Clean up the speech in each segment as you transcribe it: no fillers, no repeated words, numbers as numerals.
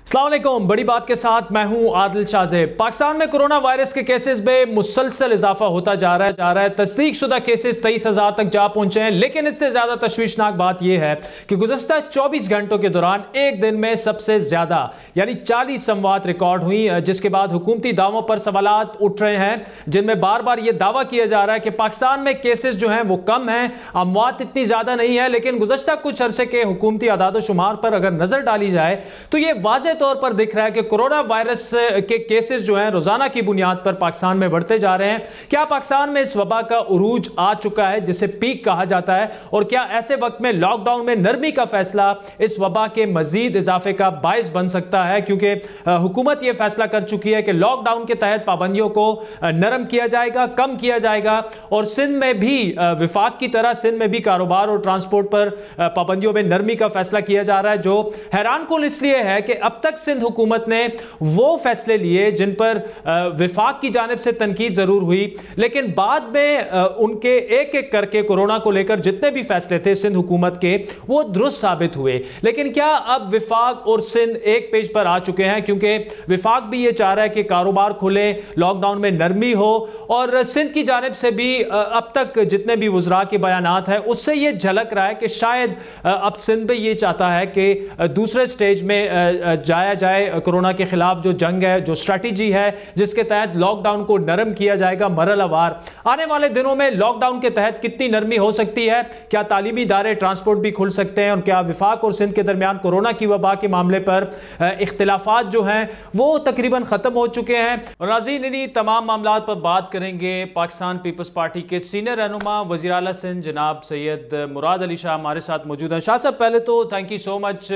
अस्सलाम वालेकुम। बड़ी बात के साथ मैं हूं आदिल शाहज़ेब। पाकिस्तान में कोरोना वायरस के केसेस में मुसलसल इजाफा होता जा रहा है। तस्दीक शुदा केसेस 23,000 तक जा पहुंचे हैं। लेकिन इससे ज्यादा तशवीशनाक बात यह है कि गुज़श्ता 24 घंटों के दौरान एक दिन में सबसे ज्यादा यानी 40 अमवात रिकॉर्ड हुई, जिसके बाद हुकूमती दावों पर सवालात उठ रहे हैं, जिनमें बार बार यह दावा किया जा रहा है कि पाकिस्तान में केसेस जो हैं वो कम हैं, अमवात इतनी ज्यादा नहीं है। लेकिन गुज़श्ता कुछ अरसे के हुकूमती आदाद-ओ-शुमार पर अगर नजर डाली जाए तो यह वाज़ेह तौर पर दिख रहा है कि कोरोना वायरस के केसेस जो हैं रोजाना की बुनियाद पर पाकिस्तान में बढ़ते जा रहे हैं। क्या पाकिस्तान में इस वबा का उरूज आ चुका है जिसे पीक कहा जाता है, और क्या ऐसे वक्त में लॉकडाउन में नरमी का फैसला इस वबा के मजीद इजाफे का बायस बन सकता है? क्योंकि हुकूमत यह फैसला कर चुकी है कि लॉकडाउन के तहत पाबंदियों को नरम किया जाएगा, कम किया जाएगा, और सिंध में भी विफाक की तरह सिंध में भी कारोबार और ट्रांसपोर्ट पर पाबंदियों में नरमी का फैसला किया जा रहा है, जो हैरान कुल इसलिए है कि अब तक सिंध हुकूमत ने वो फैसले लिए जिन पर विफाक की जानिब से तनकीद जरूर हुई, लेकिन बाद में उनके एक एक करके कोरोना को लेकर जितने भी फैसले थे सिंध हुकूमत के वो दुरुस्त साबित हुए। लेकिन क्या अब विफाक और सिंध एक पेज पर आ चुके हैं? क्योंकि विफाक भी ये चाह रहा है कि कारोबार खुले, लॉकडाउन में नरमी हो, और सिंध की जानिब से भी अब तक जितने भी वुज़रा के बयानात हैं उससे ये झलक रहा है कि शायद अब सिंध भी ये चाहता है कि दूसरे स्टेज में जाया जाए। कोरोना के खिलाफ जो जंग है, जो स्ट्रैटेजी है जिसके तहत लॉकडाउन को नरम किया जाएगा मरहलावार। आने वाले दिनों में लॉकडाउन के तहत कितनी नरमी हो सकती है? क्या तालीमी इदारे, ट्रांसपोर्ट भी खुल सकते हैं? और क्या विफाक और सिंध के दरमियान कोरोना की वबा के मामले पर इख्तिलाफात जो हैं वो तकरीबन खत्म हो चुके हैं? और नाज़रीन, इन्हीं तमाम मामला पर बात करेंगे पाकिस्तान पीपल्स पार्टी के सीनियर रहनुमा वज़ीर आला सिंध जनाब सैयद मुराद अली शाह हमारे साथ मौजूद हैं। शाह साहब, पहले तो thank you so much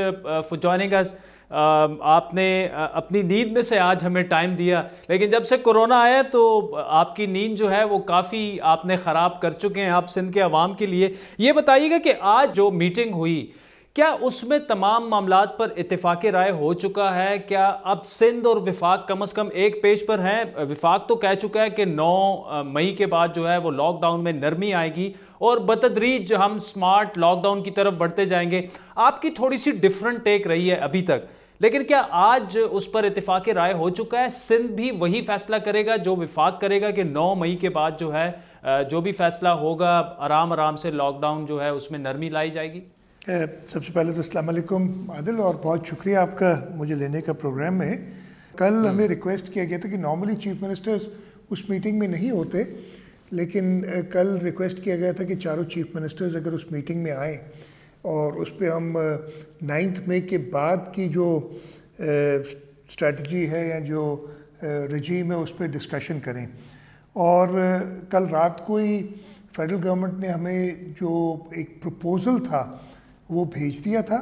for joining us. आपने अपनी नींद में से आज हमें टाइम दिया, लेकिन जब से कोरोना आया तो आपकी नींद जो है वो काफ़ी आपने ख़राब कर चुके हैं आप सिंध के अवाम के लिए। ये बताइएगा कि आज जो मीटिंग हुई, क्या उसमें तमाम मामलात पर इत्तेफाक राय हो चुका है? क्या अब सिंध और विफाक कम से कम एक पेज पर हैं? विफाक तो कह चुका है कि 9 मई के बाद जो है वो लॉकडाउन में नरमी आएगी और बतदरीज हम स्मार्ट लॉकडाउन की तरफ बढ़ते जाएंगे। आपकी थोड़ी सी डिफरेंट टेक रही है अभी तक, लेकिन क्या आज उस पर इत्तेफाक राय हो चुका है? सिंध भी वही फैसला करेगा जो विफाक करेगा कि 9 मई के बाद जो है जो भी फैसला होगा आराम आराम से लॉकडाउन जो है उसमें नरमी लाई जाएगी? सबसे पहले तो अस्सलाम वालेकुम आदिल, और बहुत शुक्रिया आपका मुझे लेने का प्रोग्राम में। कल हमें रिक्वेस्ट किया गया था कि नॉर्मली चीफ मिनिस्टर्स उस मीटिंग में नहीं होते, लेकिन कल रिक्वेस्ट किया गया था कि चारों चीफ मिनिस्टर्स अगर उस मीटिंग में आएँ और उस पर हम 9 मई के बाद की जो स्ट्रेटजी है या जो रजीम है उस पर डिस्कशन करें। और कल रात को ही फेडरल गवर्नमेंट ने हमें जो एक प्रपोज़ल था वो भेज दिया था,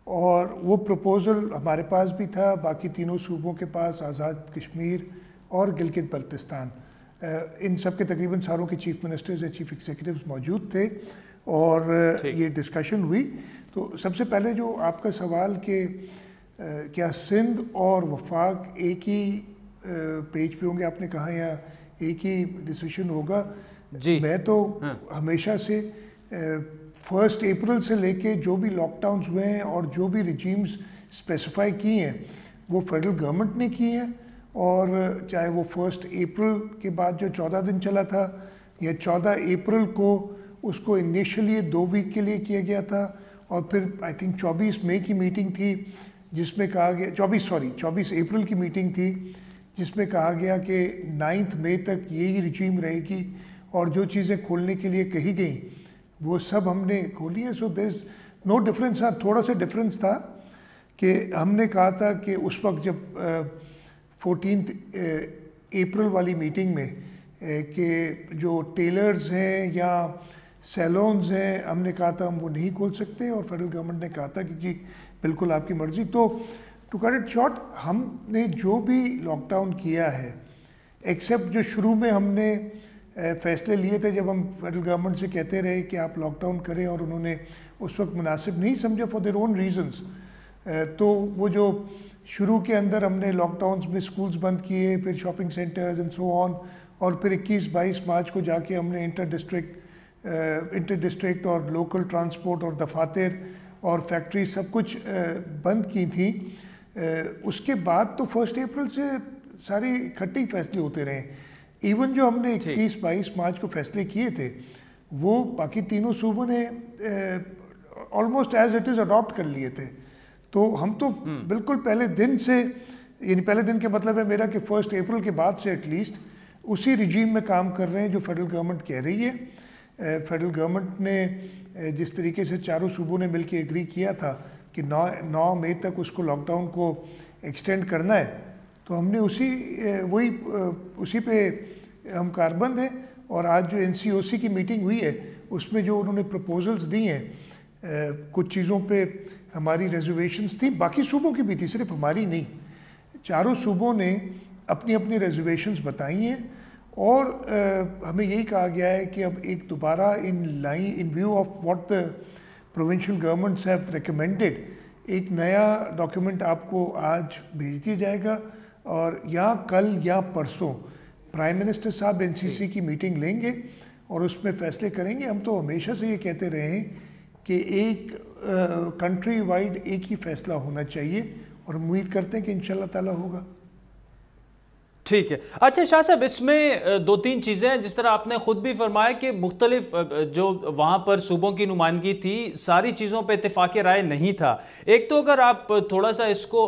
और वो प्रपोज़ल हमारे पास भी था, बाकी तीनों सूबों के पास, आज़ाद कश्मीर और गिलगित बल्तिस्तान, इन सब के तकरीबन सारों के चीफ मिनिस्टर्स या चीफ एग्जीक्यूटिव्स मौजूद थे और ये डिस्कशन हुई। तो सबसे पहले जो आपका सवाल कि क्या सिंध और वफाक एक ही पेज पे होंगे, आपने कहा, या एक ही डिसीजन होगा जी। मैं तो हमेशा से 1 अप्रैल से लेके जो भी लॉकडाउन्स हुए हैं और जो भी रिजीम्स स्पेसिफाई किए हैं वो फेडरल गवर्नमेंट ने किए हैं, और चाहे वो 1 अप्रैल के बाद जो 14 दिन चला था या 14 अप्रैल को उसको इनिशियली 2 वीक के लिए किया गया था, और फिर आई थिंक 24 मई की मीटिंग थी जिसमें कहा गया 24 अप्रैल की मीटिंग थी जिसमें कहा गया कि 9 मई तक यही रिजीम रहेगी, और जो चीज़ें खोलने के लिए कही गई वो सब हमने खोली है। So there is no difference. हाँ, थोड़ा सा डिफरेंस था कि हमने कहा था कि उस वक्त जब 14 अप्रैल वाली मीटिंग में कि जो टेलर्स हैं या सैलून्स हैं, हमने कहा था हम वो नहीं खोल सकते, और फेडरल गवर्नमेंट ने कहा था कि जी बिल्कुल आपकी मर्ज़ी। तो टू कट इट शॉर्ट, हमने जो भी लॉकडाउन किया है, एक्सेप्ट जो शुरू में हमने फ़ैसले लिए थे जब हम फेडरल गवर्नमेंट से कहते रहे कि आप लॉकडाउन करें, और उन्होंने उस वक्त मुनासिब नहीं समझा फॉर देयर ओन रीजंस, तो वो जो शुरू के अंदर हमने लॉकडाउन्स में स्कूल्स बंद किए, फिर shopping centres and so on, और फिर 21-22 मार्च को जाके हमने इंटर डिस्ट्रिक्ट और लोकल ट्रांसपोर्ट और दफातर और फैक्ट्री सब कुछ बंद की थी। उसके बाद तो 1 अप्रैल से सारे इकट्ठे ही फैसले होते रहे। इवन जो हमने 21-22 मार्च को फैसले किए थे वो बाकी तीनों सूबों ने almost as it is adopt कर लिए थे। तो हम तो बिल्कुल पहले दिन से, यानी पहले दिन के मतलब है मेरा कि 1 अप्रैल के बाद से एटलीस्ट उसी रिजीम में काम कर रहे हैं जो फेडरल गवर्नमेंट कह रही है। फेडरल गवर्नमेंट ने जिस तरीके से चारों सूबों ने मिलकर एग्री किया था कि 9 मई तक उसको लॉकडाउन को एक्सटेंड करना है, तो हमने उसी पे हम कारबंद हैं। और आज जो NCOC की मीटिंग हुई है उसमें जो उन्होंने प्रपोजल्स दी हैं, कुछ चीज़ों पे हमारी रिजर्वेशंस थी, बाकी सूबों की भी थी, सिर्फ हमारी नहीं। चारों सूबों ने अपनी अपनी रिजर्वेशंस बताई हैं और हमें यही कहा गया है कि अब एक दोबारा इन view of what the provincial governments have recommended, एक नया डॉक्यूमेंट आपको आज भेज दिया जाएगा और या कल या परसों प्राइम मिनिस्टर साहब NCC की मीटिंग लेंगे और उसमें फैसले करेंगे। हम तो हमेशा से ये कहते रहे हैं कि एक कंट्री वाइड एक ही फैसला होना चाहिए और उम्मीद करते हैं कि इंशाल्लाह ताला होगा। ठीक है। अच्छा शाह साहब, इसमें 2-3 चीज़ें हैं। जिस तरह आपने खुद भी फरमाया कि मुख्तलिफ जो वहाँ पर सूबों की नुमाइंदगी थी, सारी चीज़ों पे इत्तेफाक़ राय नहीं था। एक तो अगर आप थोड़ा सा इसको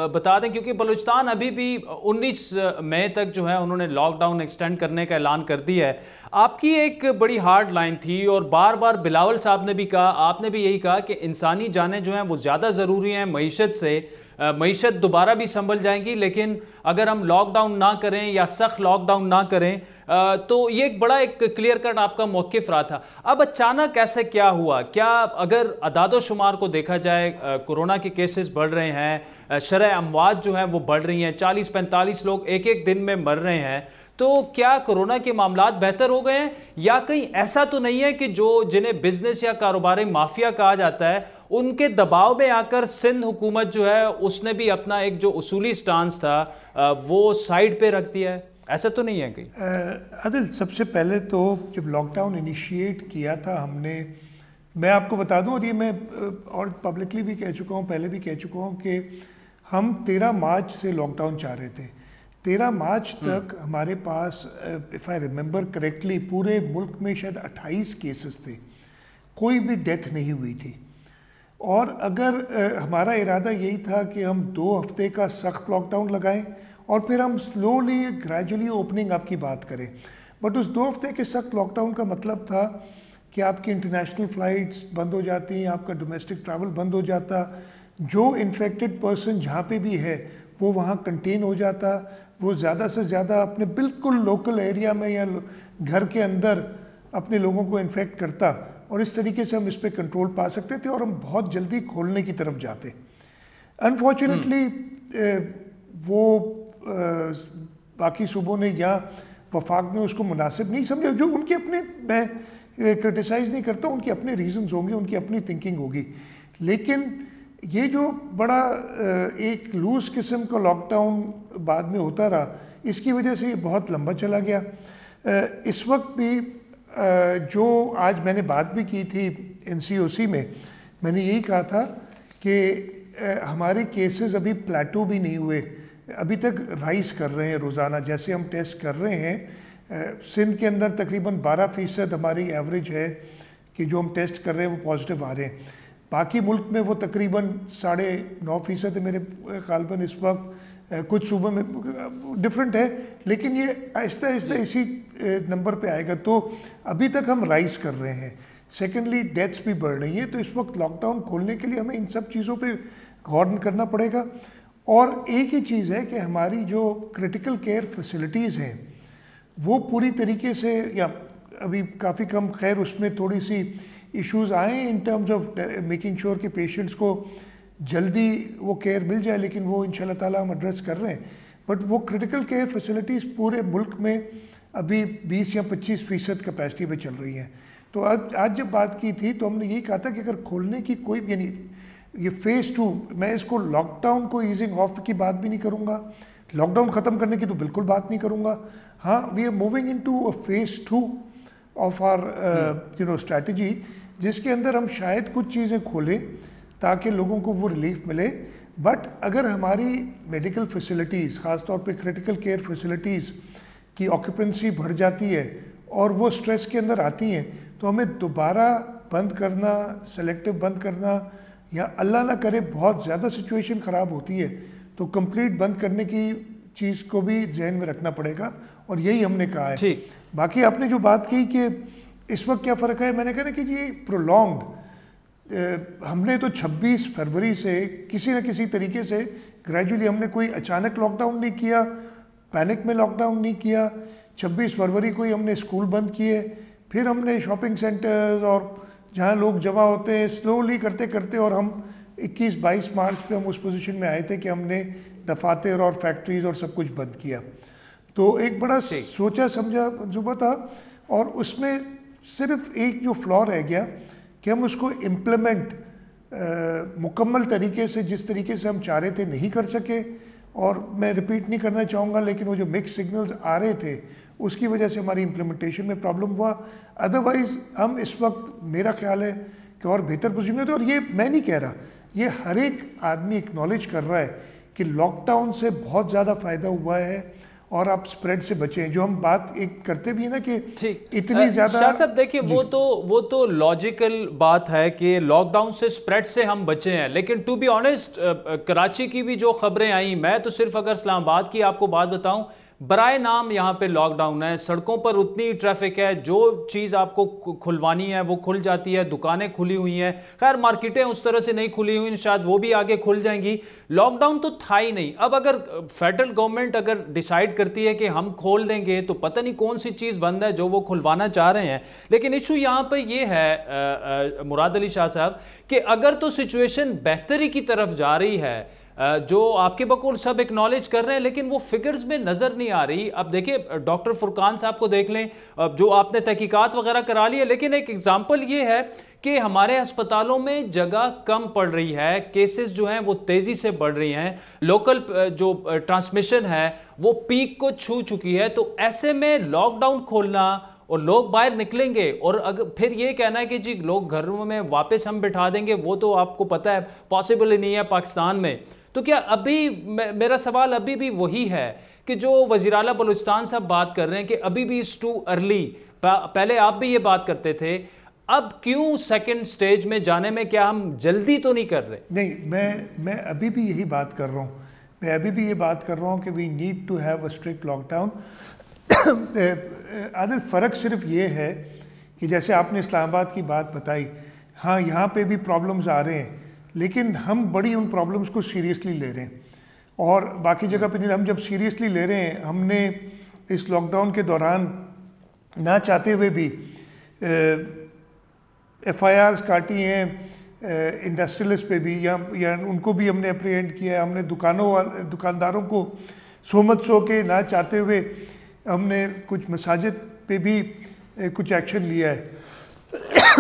बता दें, क्योंकि बलूचिस्तान अभी भी 19 मई तक जो है उन्होंने लॉकडाउन एक्सटेंड करने का ऐलान कर दिया है। आपकी एक बड़ी हार्ड लाइन थी और बार बार बिलावल साहब ने भी कहा, आपने भी यही कहा कि इंसानी जानें जो हैं वो ज़्यादा ज़रूरी हैं मईशत से। मईशत दोबारा भी संभल जाएंगी, लेकिन अगर हम लॉकडाउन ना करें या सख्त लॉकडाउन ना करें तो ये एक बड़ा एक क्लियर कट आपका मौक़िफ़ रहा था। अब अचानक ऐसे क्या हुआ? क्या अगर अदादो शुमार को देखा जाए, कोरोना के केसेस बढ़ रहे हैं, शरह अमवात जो है वो बढ़ रही हैं, 40-45 लोग एक एक दिन में मर रहे हैं, तो क्या कोरोना के मामलात बेहतर हो गए हैं या कहीं ऐसा तो नहीं है कि जिन्हें बिजनेस या कारोबारी माफिया कहा जाता है उनके दबाव में आकर सिंध हुकूमत जो है उसने भी अपना एक जो उसूली स्टांस था वो साइड पे रख दिया है? ऐसा तो नहीं है कहीं? आदिल, सबसे पहले तो जब लॉकडाउन इनिशिएट किया था हमने, मैं आपको बता दूं और ये मैं और पब्लिकली भी कह चुका हूं, पहले भी कह चुका हूं कि हम 13 मार्च से लॉकडाउन चाह रहे थे। 13 मार्च तक हमारे पास इफ़ आई रिमेंबर करेक्टली पूरे मुल्क में शायद 28 केसेस थे, कोई भी डेथ नहीं हुई थी। और अगर हमारा इरादा यही था कि हम 2 हफ्ते का सख्त लॉकडाउन लगाएं और फिर हम स्लोली ग्रेजुअली ओपनिंग अप की बात करें, बट उस 2 हफ्ते के सख्त लॉकडाउन का मतलब था कि आपकी इंटरनेशनल फ़्लाइट्स बंद हो जाती, आपका डोमेस्टिक ट्रैवल बंद हो जाता, जो इन्फेक्टेड पर्सन जहाँ पे भी है वो वहाँ कंटेन हो जाता, वो ज़्यादा से ज़्यादा अपने बिल्कुल लोकल एरिया में या घर के अंदर अपने लोगों को इन्फेक्ट करता और इस तरीके से हम इस पर कंट्रोल पा सकते थे और हम बहुत जल्दी खोलने की तरफ जाते। अनफॉर्चुनेटली वो बाकी सूबों ने या वफाक ने उसको मुनासिब नहीं समझा, जो उनके अपने, मैं क्रिटिसाइज़ नहीं करता, उनके अपने रीजंस होंगे, उनकी अपनी थिंकिंग होगी, लेकिन ये जो बड़ा एक लूज किस्म का लॉकडाउन बाद में होता रहा, इसकी वजह से ये बहुत लंबा चला गया। इस वक्त भी जो आज मैंने बात भी की थी NCOC में, मैंने यही कहा था कि हमारे केसेस अभी प्लेटो भी नहीं हुए, अभी तक राइज कर रहे हैं रोज़ाना। जैसे हम टेस्ट कर रहे हैं, सिंध के अंदर तकरीबन 12% हमारी एवरेज है कि जो हम टेस्ट कर रहे हैं वो पॉजिटिव आ रहे हैं। बाकी मुल्क में वो तकरीबन 9.5% है मेरे ग़ालिबन इस वक्त। कुछ सूबों में डिफरेंट है, लेकिन ये आहिस्ता आहिस्ता इसी नंबर पे आएगा। तो अभी तक हम राइज कर रहे हैं। सेकेंडली डेथ्स भी बढ़ रही हैं, तो इस वक्त लॉकडाउन खोलने के लिए हमें इन सब चीज़ों पे गौर करना पड़ेगा। और एक ही चीज़ है कि हमारी जो क्रिटिकल केयर फैसिलिटीज़ हैं वो पूरी तरीके से, या अभी काफ़ी कम, खैर उसमें थोड़ी सी इश्यूज़ आए in terms of making sure कि पेशेंट्स को जल्दी वो केयर मिल जाए, लेकिन वो इंशाल्लाह ताला हम एड्रेस कर रहे हैं। बट वो क्रिटिकल केयर फैसिलिटीज़ पूरे मुल्क में अभी 20 या 25% कैपेसिटी पे चल रही हैं। तो आज जब बात की थी तो हमने यही कहा था कि अगर खोलने की कोई, यानी ये फ़ेज़ 2, मैं इसको लॉकडाउन को ईजिंग ऑफ की बात भी नहीं करूँगा, लॉकडाउन ख़त्म करने की तो बिल्कुल बात नहीं करूँगा। हाँ, we are moving into a phase 2 of our strategy, जिसके अंदर हम शायद कुछ चीज़ें खोलें ताकि लोगों को वो रिलीफ मिले। बट अगर हमारी मेडिकल फैसिलिटीज़, ख़ासतौर पे क्रिटिकल केयर फैसिलिटीज़ की ऑक्यूपेंसी बढ़ जाती है और वो स्ट्रेस के अंदर आती हैं, तो हमें दोबारा बंद करना, सेलेक्टिव बंद करना, या अल्लाह ना करे बहुत ज़्यादा सिचुएशन ख़राब होती है तो कंप्लीट बंद करने की चीज़ को भी जहन में रखना पड़ेगा, और यही हमने कहा है। बाकी आपने जो बात की कि इस वक्त क्या फ़र्क है, मैंने कहा ना कि ये प्रोलॉन्ग्ड, हमने तो 26 फरवरी से किसी न किसी तरीके से ग्रेजुअली, हमने कोई अचानक लॉकडाउन नहीं किया, पैनिक में लॉकडाउन नहीं किया। 26 फरवरी को ही हमने स्कूल बंद किए, फिर हमने शॉपिंग सेंटर्स और जहाँ लोग जमा होते हैं स्लोली करते करते, और हम 21-22 मार्च पे हम उस पोजीशन में आए थे कि हमने दफातर और फैक्ट्रीज और सब कुछ बंद किया। तो एक बड़ा सोचा समझा मंसूबा था, और उसमें सिर्फ एक जो फ्लॉ रह गया कि हम उसको इम्प्लीमेंट मुकम्मल तरीके से, जिस तरीके से हम चाह रहे थे, नहीं कर सके। और मैं रिपीट नहीं करना चाहूँगा, लेकिन वो जो मिक्स सिग्नल्स आ रहे थे उसकी वजह से हमारी इम्प्लीमेंटेशन में प्रॉब्लम हुआ। अदरवाइज़ हम इस वक्त, मेरा ख्याल है कि और बेहतर पोजीशन में थे। और ये मैं नहीं कह रहा, ये हर एक आदमी एक्नॉलेज कर रहा है कि लॉकडाउन से बहुत ज़्यादा फ़ायदा हुआ है और आप स्प्रेड से बचें। जो हम बात एक करते भी है ना कि इतनी ज़्यादा, शाह साहब देखिए, वो तो लॉजिकल बात है कि लॉकडाउन से, स्प्रेड से हम बचे हैं, लेकिन टू बी ऑनेस्ट कराची की भी जो खबरें आई, मैं तो सिर्फ अगर इस्लामाबाद की आपको बात बताऊं, बराए नाम यहाँ पे लॉकडाउन है, सड़कों पर उतनी ट्रैफिक है, जो चीज़ आपको खुलवानी है वो खुल जाती है, दुकानें खुली हुई हैं, खैर मार्केटें उस तरह से नहीं खुली हुई, शायद वो भी आगे खुल जाएंगी। लॉकडाउन तो था ही नहीं। अब अगर फेडरल गवर्नमेंट अगर डिसाइड करती है कि हम खोल देंगे, तो पता नहीं कौन सी चीज़ बंद है जो वो खुलवाना चाह रहे हैं। लेकिन इशू यहाँ पर ये है मुराद अली शाह साहब, कि अगर तो सिचुएशन बेहतरी की तरफ जा रही है, जो आपके बकौल सब एक्नॉलेज कर रहे हैं, लेकिन वो फिगर्स में नजर नहीं आ रही। अब देखिए, डॉक्टर फुरकान साहब को देख लें, जो आपने तहकीकात वगैरह करा ली है, लेकिन एक एग्जांपल ये है कि हमारे अस्पतालों में जगह कम पड़ रही है, केसेस जो हैं वो तेजी से बढ़ रही हैं, लोकल जो ट्रांसमिशन है वो पीक को छू चुकी है। तो ऐसे में लॉकडाउन खोलना और लोग बाहर निकलेंगे, और अगर फिर ये कहना है कि जी लोग घरों में वापस हम बिठा देंगे, वो तो आपको पता है पॉसिबल ही नहीं है पाकिस्तान में। तो क्या अभी, मेरा सवाल अभी भी वही है कि जो वज़ीर आला बलूचिस्तान साहब बात कर रहे हैं कि अभी भी इट्स टू अर्ली, पहले आप भी ये बात करते थे, अब क्यों सेकंड स्टेज में जाने में, क्या हम जल्दी तो नहीं कर रहे? नहीं, मैं अभी भी यही बात कर रहा हूँ, मैं अभी भी ये बात कर रहा हूँ कि we need to have a strict lockdown. Adil, फ़र्क सिर्फ ये है कि जैसे आपने इस्लामाबाद की बात बताई, हाँ यहाँ पे भी प्रॉब्लम्स आ रहे हैं, लेकिन हम बड़ी उन प्रॉब्लम्स को सीरियसली ले रहे हैं, और बाकी जगह पे नहीं। हम जब सीरियसली ले रहे हैं, हमने इस लॉकडाउन के दौरान ना चाहते हुए भी FIRs काटी हैं इंडस्ट्रियलिस्ट पे भी, या उनको भी हमने अप्रीहेंड किया है। हमने दुकानदारों को सोमत सो के ना चाहते हुए हमने कुछ मसाजिद पे भी कुछ एक्शन लिया है।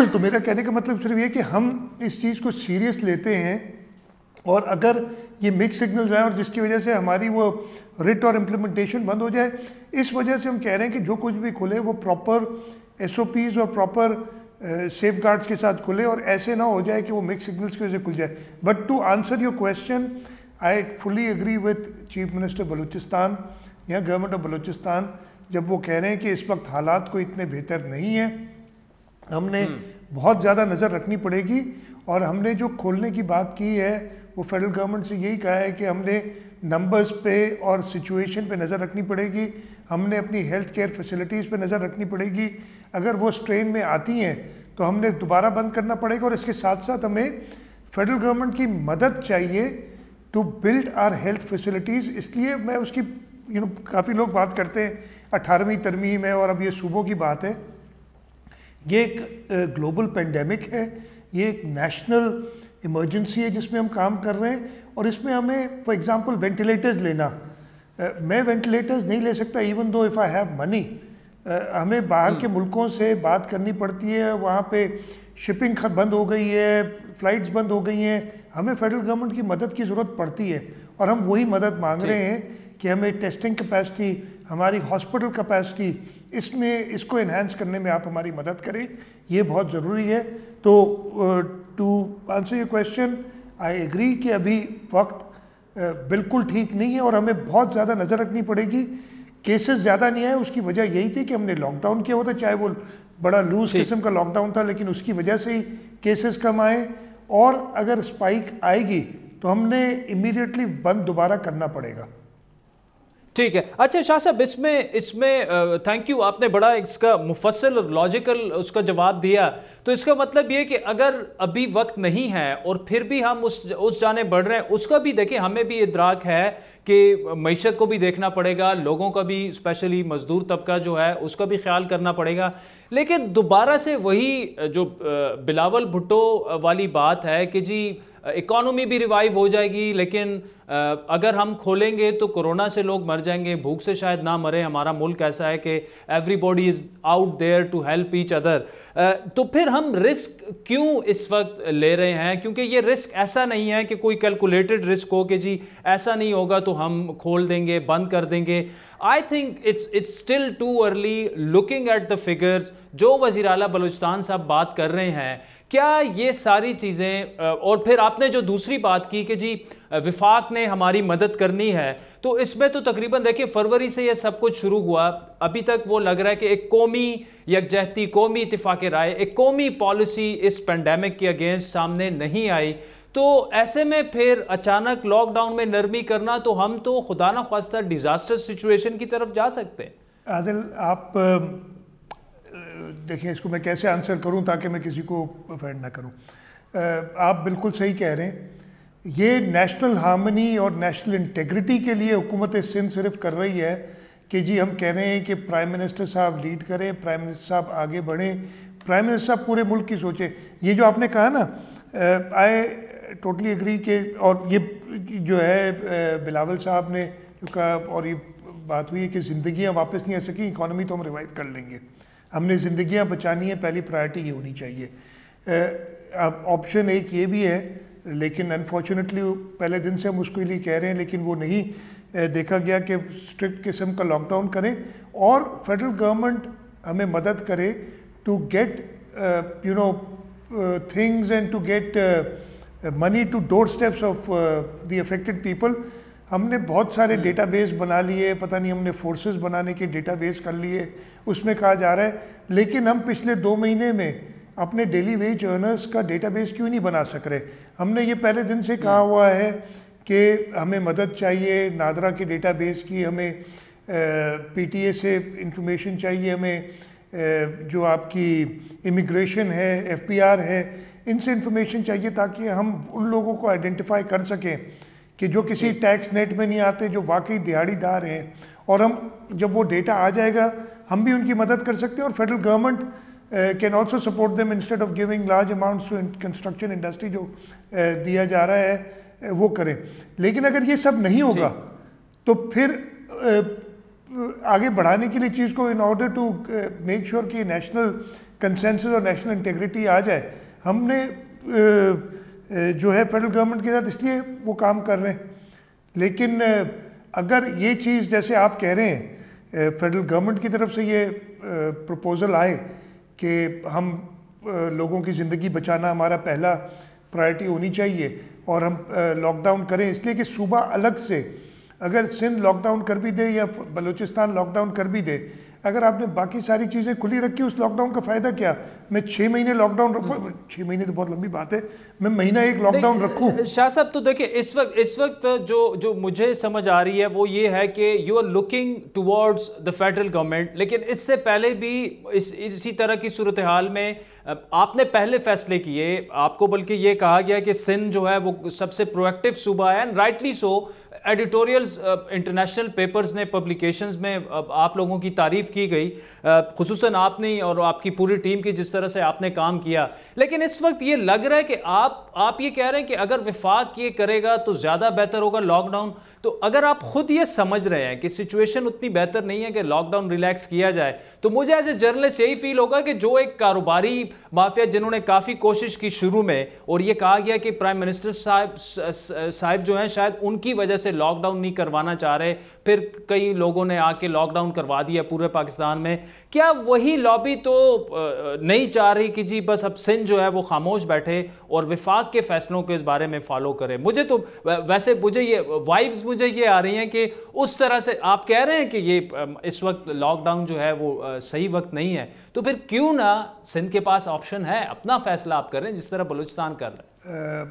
तो मेरा कहने का मतलब सिर्फ ये कि हम इस चीज़ को सीरियस लेते हैं, और अगर ये मिक्स सिग्नल्स आए और जिसकी वजह से हमारी वो रिट और इम्प्लीमेंटेशन बंद हो जाए, इस वजह से हम कह रहे हैं कि जो कुछ भी खुले वो प्रॉपर SOPs और प्रॉपर सेफ गार्ड्स के साथ खुले, और ऐसे ना हो जाए कि वो मिक्स सिग्नल्स की वजह से खुल जाए। But to answer your question, I fully agree with chief minister Balochistan या गवर्नमेंट ऑफ बलूचिस्तान, जब वो कह रहे हैं कि इस वक्त हालात को इतने बेहतर नहीं है, हमने बहुत ज़्यादा नज़र रखनी पड़ेगी। और हमने जो खोलने की बात की है, वो फेडरल गवर्नमेंट से यही कहा है कि हमने नंबर्स पे और सिचुएशन पे नज़र रखनी पड़ेगी, हमने अपनी हेल्थ केयर फैसिलिटीज़ पे नज़र रखनी पड़ेगी। अगर वो स्ट्रेन में आती हैं तो हमने दोबारा बंद करना पड़ेगा, और इसके साथ साथ हमें फेडरल गवर्नमेंट की मदद चाहिए to build our health facilities. इसलिए मैं उसकी काफ़ी लोग बात करते हैं 18वीं तरमीम है, और अब ये सूबों की बात है। ये एक ग्लोबल पेंडेमिक है, ये एक नेशनल इमरजेंसी है जिसमें हम काम कर रहे हैं, और इसमें हमें फॉर एग्जांपल वेंटिलेटर्स लेना, मैं वेंटिलेटर्स नहीं ले सकता even though if I have money. हमें बाहर के मुल्कों से बात करनी पड़ती है, वहाँ पे शिपिंग बंद हो गई है, फ़्लाइट्स बंद हो गई हैं, हमें फेडरल गवर्नमेंट की मदद की ज़रूरत पड़ती है, और हम वही मदद मांग रहे हैं कि हमें टेस्टिंग कैपेसिटी, हमारी हॉस्पिटल कैपेसिटी, इसको इन्हांस करने में आप हमारी मदद करें, ये बहुत ज़रूरी है। तो to answer your question, I agree कि अभी वक्त बिल्कुल ठीक नहीं है और हमें बहुत ज़्यादा नज़र रखनी पड़ेगी। केसेस ज़्यादा नहीं आए, उसकी वजह यही थी कि हमने लॉकडाउन किया हुआ था, चाहे वो बड़ा लूज किस्म का लॉकडाउन था, लेकिन उसकी वजह से ही केसेस कम आए। और अगर स्पाइक आएगी तो हमने इमीडिएटली बंद दोबारा करना पड़ेगा। ठीक है। अच्छा शाह साहब, इसमें थैंक यू, आपने बड़ा इसका मुफस्सल और लॉजिकल उसका जवाब दिया। तो इसका मतलब ये कि अगर अभी वक्त नहीं है और फिर भी हम उस जाने बढ़ रहे हैं, उसका भी देखिए, हमें भी इदराक है कि मईशत को भी देखना पड़ेगा, लोगों का भी, स्पेशली मजदूर तबका जो है उसका भी ख्याल करना पड़ेगा। लेकिन दोबारा से वही जो बिलावल भुट्टो वाली बात है कि जी इकॉनमी भी रिवाइव हो जाएगी, लेकिन अगर हम खोलेंगे तो कोरोना से लोग मर जाएंगे, भूख से शायद ना मरे, हमारा मुल्क ऐसा है कि everybody is out there to help each other. तो फिर हम रिस्क क्यों इस वक्त ले रहे हैं? क्योंकि ये रिस्क ऐसा नहीं है कि कोई कैलकुलेटेड रिस्क हो कि जी ऐसा नहीं होगा तो हम खोल देंगे, बंद कर देंगे। I think it's still too early looking at the figures. जो वज़ीर आला बलूचिस्तान साहब बात कर रहे हैं, क्या ये सारी चीज़ें, और फिर आपने जो दूसरी बात की कि जी विफाक ने हमारी मदद करनी है, तो इसमें तो तकरीबन देखिए फरवरी से ये सब कुछ शुरू हुआ, अभी तक वो लग रहा है कि एक कौमी यकजहती, कौमी इत्तेफाक राय, एक कौमी पॉलिसी इस पेंडेमिक के अगेंस्ट सामने नहीं आई। तो ऐसे में फिर अचानक लॉकडाउन में नरमी करना, तो हम तो खुदा ना ख्वास्ता डिजास्टर सिचुएशन की तरफ जा सकते हैं। आदिल, आप देखिए इसको मैं कैसे आंसर करूं ताकि मैं किसी को ऑफेंड ना करूं। आप बिल्कुल सही कह रहे हैं, ये नेशनल हार्मनी और नेशनल इंटेग्रिटी के लिए हुकूमत सिंध सिर्फ कर रही है कि जी हम कह रहे हैं कि प्राइम मिनिस्टर साहब लीड करें, प्राइम मिनिस्टर साहब आगे बढ़ें, प्राइम मिनिस्टर साहब पूरे मुल्क की सोचें। ये जो आपने कहा ना, आई टोटली एग्री के, और ये जो है बिलावल साहब ने जो कहा, और ये बात हुई है कि ज़िंदगियाँ वापस नहीं आ सकी, इकॉनमी तो हम रिवाइव कर लेंगे, हमने ज़िंदगियाँ बचानी है, पहली प्रायोरिटी ये होनी चाहिए। अब ऑप्शन एक ये भी है, लेकिन अनफॉर्चुनेटली पहले दिन से हम उसके लिए कह रहे हैं, लेकिन वो नहीं देखा गया कि स्ट्रिक्ट किस्म का लॉकडाउन करें और फेडरल गवर्नमेंट हमें मदद करे to get you know things and to get money to door steps of the affected people. हमने बहुत सारे डेटाबेस बना लिए, पता नहीं हमने फोर्सेस बनाने के डेटाबेस कर लिए, उसमें कहा जा रहा है, लेकिन हम पिछले 2 महीने में अपने डेली वेज अर्नर्स का डेटाबेस क्यों नहीं बना सक रहे? हमने ये पहले दिन से कहा हुआ है कि हमें मदद चाहिए नादरा के डेटाबेस की, हमें पीटीए से इंफॉर्मेशन चाहिए, हमें जो आपकी इमिग्रेशन है, एफपीआर है, इनसे इंफॉर्मेशन चाहिए ताकि हम उन लोगों को आइडेंटिफाई कर सकें कि जो किसी टैक्स नेट में नहीं आते, जो वाकई दिहाड़ीदार हैं, और हम जब वो डेटा आ जाएगा हम भी उनकी मदद कर सकते हैं। और federal government can also support them instead of giving large amounts to construction industry, जो दिया जा रहा है वो करें। लेकिन अगर ये सब नहीं होगा तो फिर आगे बढ़ाने के लिए चीज़ को, in order to make sure कि नेशनल कंसेंसस और नेशनल इंटेग्रिटी आ जाए, हमने जो है फेडरल गवर्नमेंट के साथ इसलिए वो काम कर रहे हैं। लेकिन अगर ये चीज़ जैसे आप कह रहे हैं फेडरल गवर्नमेंट की तरफ से ये प्रपोज़ल आए कि हम लोगों की ज़िंदगी बचाना हमारा पहला प्रायोरिटी होनी चाहिए और हम लॉकडाउन करें, इसलिए कि सूबा अलग से अगर सिंध लॉकडाउन कर भी दे या बलूचिस्तान लॉकडाउन कर भी दे, अगर आपने बाकी सारी चीज़ें खुली रखी, उस लॉकडाउन का फ़ायदा क्या? मैं 6 महीने लॉकडाउन रखूँ, 6 महीने तो बहुत लंबी बात है, मैं महीना एक लॉकडाउन रखूँ। शाह साहब तो देखिए इस वक्त जो मुझे समझ आ रही है वो ये है कि you are looking towards the federal government, लेकिन इससे पहले भी इसी तरह की सूरत हाल में आपने पहले फैसले किए, आपको बल्कि ये कहा गया कि सिंध जो है वो सबसे प्रोएक्टिव सूबा है, and rightly so. Editorials international papers ने, पब्लिकेशंस में आप लोगों की तारीफ की गई, खुसूसन आपने और आपकी पूरी टीम की, जिस तरह से आपने काम किया। लेकिन इस वक्त ये लग रहा है कि आप ये कह रहे हैं कि अगर विफाक ये करेगा तो ज़्यादा बेहतर होगा लॉकडाउन। तो अगर आप खुद ये समझ रहे हैं कि सिचुएशन उतनी बेहतर नहीं है कि लॉकडाउन रिलैक्स किया जाए, तो मुझे एज ए जर्नलिस्ट यही फील होगा कि जो एक कारोबारी माफिया जिन्होंने काफ़ी कोशिश की शुरू में, और ये कहा गया कि प्राइम मिनिस्टर साहब जो हैं शायद उनकी वजह से लॉकडाउन नहीं करवाना चाह रहे, फिर कई लोगों ने आके लॉकडाउन करवा दिया पूरे पाकिस्तान में, क्या वही लॉबी तो नहीं चाह रही कि जी बस अब सिंध जो है वो खामोश बैठे और विफाक के फैसलों को इस बारे में फॉलो करे? मुझे तो वैसे मुझे ये वाइब्स मुझे ये आ रही हैं कि उस तरह से आप कह रहे हैं कि ये इस वक्त लॉकडाउन जो है वो सही वक्त नहीं है, तो फिर क्यों ना सिंध के पास ऑप्शन है, अपना फैसला आप करें जिस तरह बलूचिस्तान कर रहे हैं।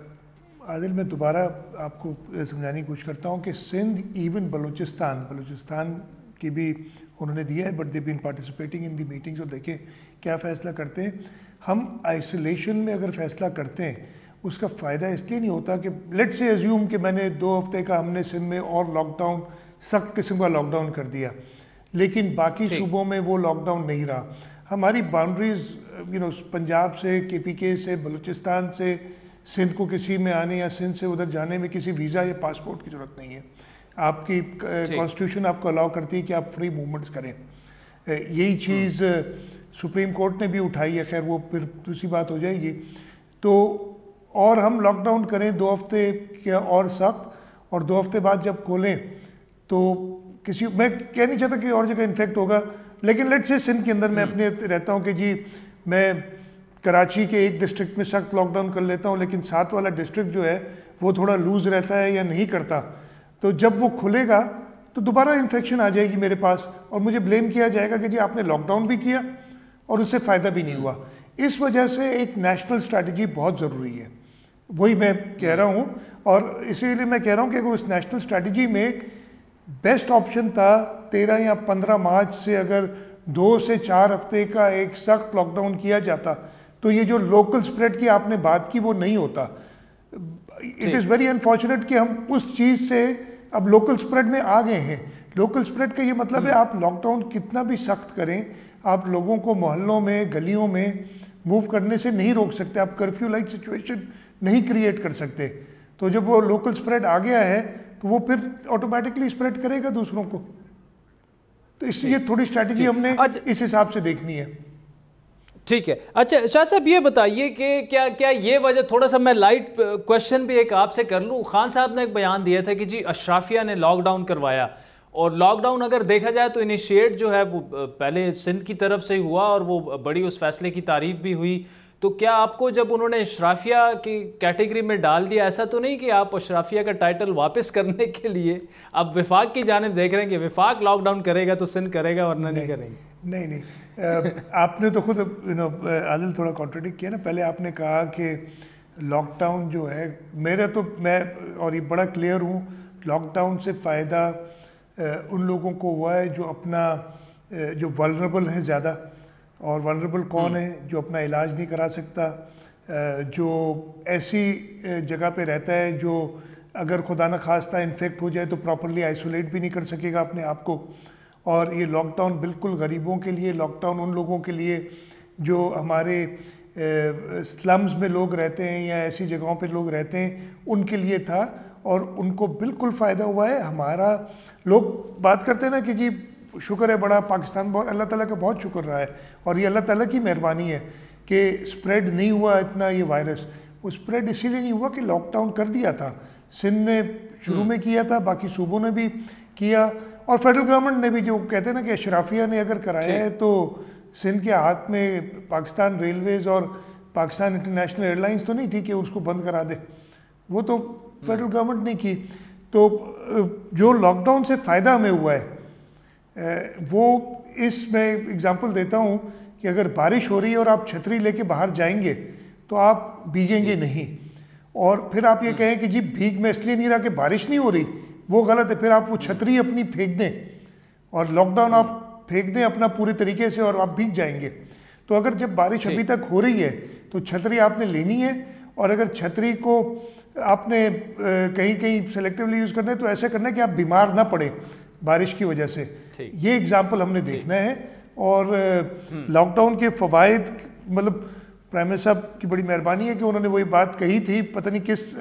आदिल, मैं दोबारा आपको समझाने की कोशिश करता हूँ कि सिंध, इवन बलूचिस्तान की भी उन्होंने दिया है, but they been participating in the meetings, और देखें क्या फ़ैसला करते हैं। हम आइसोलेशन में अगर फ़ैसला करते हैं उसका फ़ायदा इसलिए नहीं होता कि लेट से एज्यूम कि मैंने 2 हफ्ते का हमने सिंध में और लॉकडाउन, सख्त किस्म का लॉकडाउन कर दिया, लेकिन बाकी सूबों में वो लॉकडाउन नहीं रहा। हमारी बाउंड्रीज पंजाब से, KPK से, बलूचिस्तान से सिंध को किसी में आने या सिंध से उधर जाने में किसी वीज़ा या पासपोर्ट की ज़रूरत नहीं है। आपकी कॉन्स्टिट्यूशन आपको अलाउ करती है कि आप फ्री मूवमेंट्स करें। यही चीज़ सुप्रीम कोर्ट ने भी उठाई है, खैर वो फिर दूसरी बात हो जाएगी। तो और हम लॉकडाउन करें 2 हफ्ते क्या और सख्त, और 2 हफ्ते बाद जब खोलें तो किसी, मैं कह नहीं चाहता कि और जगह इन्फेक्ट होगा, लेकिन लेट से सिंध के अंदर मैं अपने रहता हूँ कि जी मैं कराची के एक डिस्ट्रिक्ट में सख्त लॉकडाउन कर लेता हूँ, लेकिन साथ वाला डिस्ट्रिक्ट जो है वो थोड़ा लूज़ रहता है या नहीं करता, तो जब वो खुलेगा तो दोबारा इन्फेक्शन आ जाएगी मेरे पास और मुझे ब्लेम किया जाएगा कि जी आपने लॉकडाउन भी किया और उससे फ़ायदा भी नहीं हुआ। इस वजह से एक नेशनल स्ट्रैटेजी बहुत ज़रूरी है, वही मैं कह रहा हूँ। और इसीलिए मैं कह रहा हूँ कि अगर उस नेशनल स्ट्रैटेजी में बेस्ट ऑप्शन था 13 या 15 मार्च से अगर 2 से 4 हफ्ते का एक सख्त लॉकडाउन किया जाता, तो ये जो लोकल स्प्रेड की आपने बात की वो नहीं होता। इट इज़ वेरी अनफॉर्चुनेट कि हम उस चीज़ से अब लोकल स्प्रेड में आ गए हैं। लोकल स्प्रेड का ये मतलब है आप लॉकडाउन कितना भी सख्त करें, आप लोगों को मोहल्लों में, गलियों में मूव करने से नहीं रोक सकते, आप कर्फ्यू लाइक सिचुएशन नहीं क्रिएट कर सकते। तो जब वो लोकल स्प्रेड आ गया है तो वो फिर ऑटोमेटिकली स्प्रेड करेगा दूसरों को। तो इसलिए थोड़ी स्ट्रैटेजी हमने इस हिसाब से देखनी है। ठीक है। अच्छा शाह साहब ये बताइए कि क्या ये वजह, थोड़ा सा मैं लाइट क्वेश्चन भी एक आपसे कर लूँ। खान साहब ने एक बयान दिया था कि जी अशराफिया ने लॉकडाउन करवाया, और लॉकडाउन अगर देखा जाए तो इनिशिएट जो है वो पहले सिंध की तरफ से हुआ और वो बड़ी उस फैसले की तारीफ भी हुई। तो क्या आपको जब उन्होंने अशराफिया की कैटेगरी में डाल दिया, ऐसा तो नहीं कि आप अशराफिया का टाइटल वापस करने के लिए अब विफाक की जानिब देख रहे हैं कि विफाक लॉकडाउन करेगा तो सिंध करेगा वरना नहीं करेंगे? नहीं आपने तो खुद आदिल थोड़ा कॉन्ट्रडिक्ट किया ना। पहले आपने कहा कि लॉकडाउन जो है, मैं और ये बड़ा क्लियर हूँ, लॉकडाउन से फ़ायदा उन लोगों को हुआ है जो अपना जो वल्नरेबल है ज़्यादा। और वल्नरेबल कौन है? जो अपना इलाज नहीं करा सकता, जो ऐसी जगह पे रहता है जो अगर खुदा न खास्ता इन्फेक्ट हो जाए तो प्रॉपरली आइसोलेट भी नहीं कर सकेगा अपने आप को। और ये लॉकडाउन बिल्कुल गरीबों के लिए, लॉकडाउन उन लोगों के लिए जो हमारे स्लम्स में लोग रहते हैं या ऐसी जगहों पे लोग रहते हैं उनके लिए था, और उनको बिल्कुल फ़ायदा हुआ है। हमारा लोग बात करते हैं ना कि जी शुक्र है बड़ा पाकिस्तान, बहुत अल्लाह ताला का बहुत शुक्र रहा है, और ये अल्लाह ताला की मेहरबानी है कि स्प्रेड नहीं हुआ इतना ये वायरस। वो स्प्रेड इसीलिए नहीं हुआ कि लॉकडाउन कर दिया था, सिंध ने शुरू में किया था, बाकी सूबों ने भी किया, और फेडरल गवर्नमेंट ने भी, जो कहते हैं ना कि अशराफिया ने अगर कराया है तो सिंध के हाथ में पाकिस्तान रेलवेज़ और पाकिस्तान इंटरनेशनल एयरलाइंस तो नहीं थी कि उसको बंद करा दे, वो तो फेडरल गवर्नमेंट ने की। तो जो लॉकडाउन से फ़ायदा हमें हुआ है वो मैं एग्ज़ाम्पल देता हूँ कि अगर बारिश हो रही है और आप छतरी लेके बाहर जाएंगे तो आप भीगेंगे नहीं। और फिर आप ये कहें कि जी भीग मैं इसलिए नहीं रहा कि बारिश नहीं हो रही, वो गलत है। फिर आप वो छतरी अपनी फेंक दें और लॉकडाउन आप फेंक दें अपना पूरे तरीके से और आप भीग जाएंगे। तो अगर जब बारिश अभी तक हो रही है तो छतरी आपने लेनी है, और अगर छतरी को आपने कहीं कहीं सेलेक्टिवली यूज़ करना है तो ऐसा करना है कि आप बीमार ना पड़े बारिश की वजह से। ये एग्जाम्पल हमने देखना है। और लॉकडाउन के फ़वाइद, मतलब प्राइम मिनिस्टर साहब की बड़ी मेहरबानी है कि उन्होंने वही बात कही थी, पता नहीं किस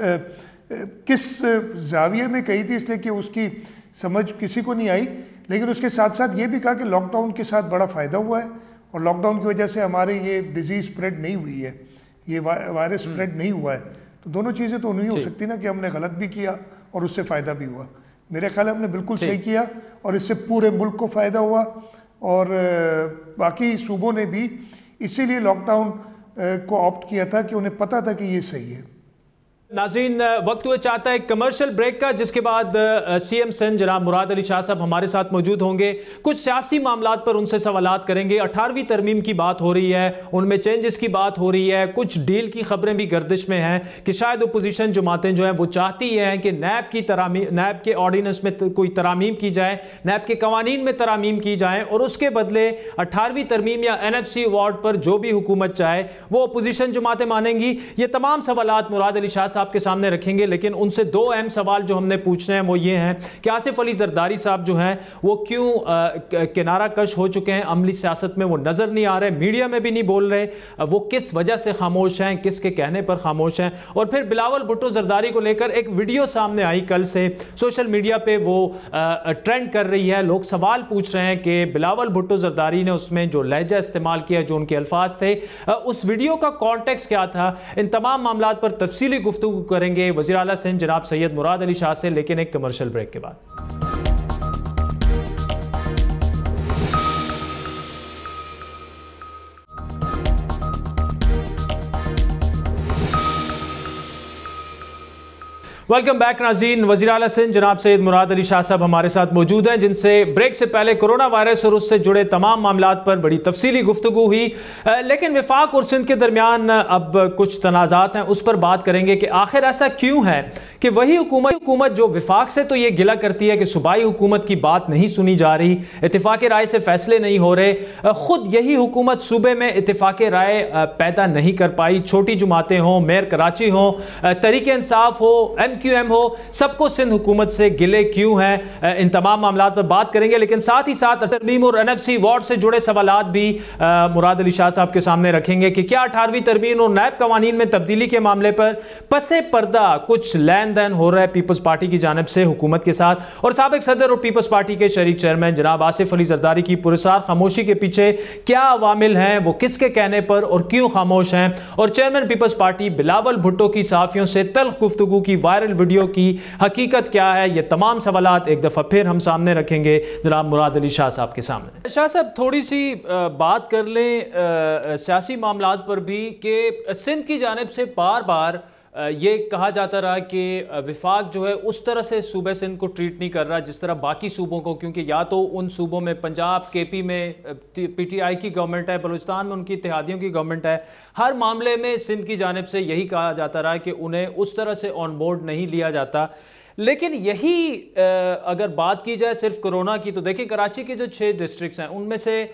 किस जाविये में कही थी, इसलिए कि उसकी समझ किसी को नहीं आई। लेकिन उसके साथ साथ ये भी कहा कि लॉकडाउन के साथ बड़ा फ़ायदा हुआ है और लॉकडाउन की वजह से हमारे ये डिजीज़ स्प्रेड नहीं हुई है, ये वायरस स्प्रेड नहीं हुआ है। तो दोनों चीज़ें तो नहीं हो सकती ना कि हमने गलत भी किया और उससे फ़ायदा भी हुआ। मेरे ख्याल है हमने बिल्कुल सही किया और इससे पूरे मुल्क को फ़ायदा हुआ और बाकी सूबों ने भी इसीलिए लॉकडाउन को ऑप्ट किया था कि उन्हें पता था कि ये सही है। नाज़रीन, वक्त हुआ चाहता है कमर्शियल ब्रेक का, जिसके बाद सीएम सिंध जनाब मुराद अली शाह साहब हमारे साथ मौजूद होंगे। कुछ सियासी मामलात पर उनसे सवालात करेंगे। 18वीं तरमीम की बात हो रही है, उनमें चेंजेस की बात हो रही है, कुछ डील की खबरें भी गर्दिश में हैं कि शायद अपोजिशन जमातें जो हैं वो चाहती हैं कि नैब के ऑर्डिनेंस में कोई तरामीम की जाए, नैब के कवानीन में तरामीम की जाए और उसके बदले 18वीं तरमीम या NFC अवार्ड पर जो भी हुकूमत चाहे वो अपोजिशन जमातें मानेंगी। ये तमाम सवालात मुराद अली शाह साहब के सामने रखेंगे, लेकिन उनसे दो अहम सवाल जो हमने पूछने हैं वो ये हैं कि आसिफ अली जरदारी साहब जो हैं वो क्यों किनारा कश हो चुके हैं, अमली सियासत में वो नजर नहीं आ रहे, मीडिया में भी नहीं बोल रहे, वो किस वजह से खामोश हैं, किसके कहने पर खामोश हैं। और फिर बिलावल भुट्टो जरदारी को लेकर एक वीडियो सामने आई कल से, सोशल मीडिया पे वो ट्रेंड कर रही है। लोग सवाल पूछ रहे हैं कि बिलावल भुट्टो जरदारी ने उसमें जो लहजा इस्तेमाल किया, जो उनके अल्फाज थे, उस वीडियो का कॉन्टेक्स्ट क्या था। इन तमाम मामलात पर तफसीली गुफ्तगू करेंगे वज़ीर आला सिंध जनाब सैयद मुराद अली शाह से, लेकिन एक कमर्शियल ब्रेक के बाद। वेलकम बैक नाज़रीन। वज़ीर आला सिंध जनाब सैयद मुराद अली शाह साहब हमारे साथ मौजूद हैं, जिनसे ब्रेक से पहले कोरोना वायरस और उससे जुड़े तमाम मामलात पर बड़ी तफसीली गुफ्तगू हुई। लेकिन वफाक और सिंध के दरमियान अब कुछ तनाज़ात हैं, उस पर बात करेंगे कि आखिर ऐसा क्यों है कि वही हुकूमत जो वफाक से तो ये गिला करती है कि सूबाई हुकूमत की बात नहीं सुनी जा रही, इत्तेफाक राय से फैसले नहीं हो रहे, खुद यही हुकूमत सूबे में इत्तेफाक राय पैदा नहीं कर पाई। छोटी जमातें हों, मेयर कराची हों, तहरीक इंसाफ हो, MQM हो, सबको सिंध हुकूमत से गिले क्यों हैं। इन तमाम मामलात पर बात करेंगे, लेकिन साथ ही साथ तरमीम और NFC अवार्ड से जुड़े सवालात भी मुराद अली शाह साहब के सामने रखेंगे कि क्या 18वीं तरमीम और नैब कवानीन में तब्दीली के मामले पर पसे पर्दा कुछ लेन देन हो रहा है पीपल्स पार्टी की जानिब से हुकूमत के साथ। और साबिक सदर और पीपल्स पार्टी के शरीक चेयरमैन जनाब आसिफ अली जरदारी की पुरस्कार खामोशी के पीछे क्या अवामिल हैं, वो किसके कहने पर और क्यों खामोश हैं। और चेयरमैन पीपल्स पार्टी बिलावल भुट्टो की सहाफियों से तल्ख गुफ्तगू की वायरल वीडियो की हकीकत क्या है, ये तमाम सवालात एक दफा फिर हम सामने रखेंगे जनाब मुराद अली शाह साहब के सामने। शाह साहब, थोड़ी सी बात कर लें सियासी मामलात पर भी कि सिंध की जानिब से बार बार ये कहा जाता रहा कि विफाक जो है उस तरह से सूबे सिंध को ट्रीट नहीं कर रहा जिस तरह बाकी सूबों को, क्योंकि या तो उन सूबों में पंजाब KP में PTI की गवर्नमेंट है, बलूचिस्तान में उनकी इत्तेहादियों की गवर्नमेंट है। हर मामले में सिंध की जानिब से यही कहा जाता रहा कि उन्हें उस तरह से ऑन बोर्ड नहीं लिया जाता। लेकिन यही अगर बात की जाए सिर्फ कोरोना की, तो देखिए कराची के जो 6 डिस्ट्रिक्ट्स हैं उनमें से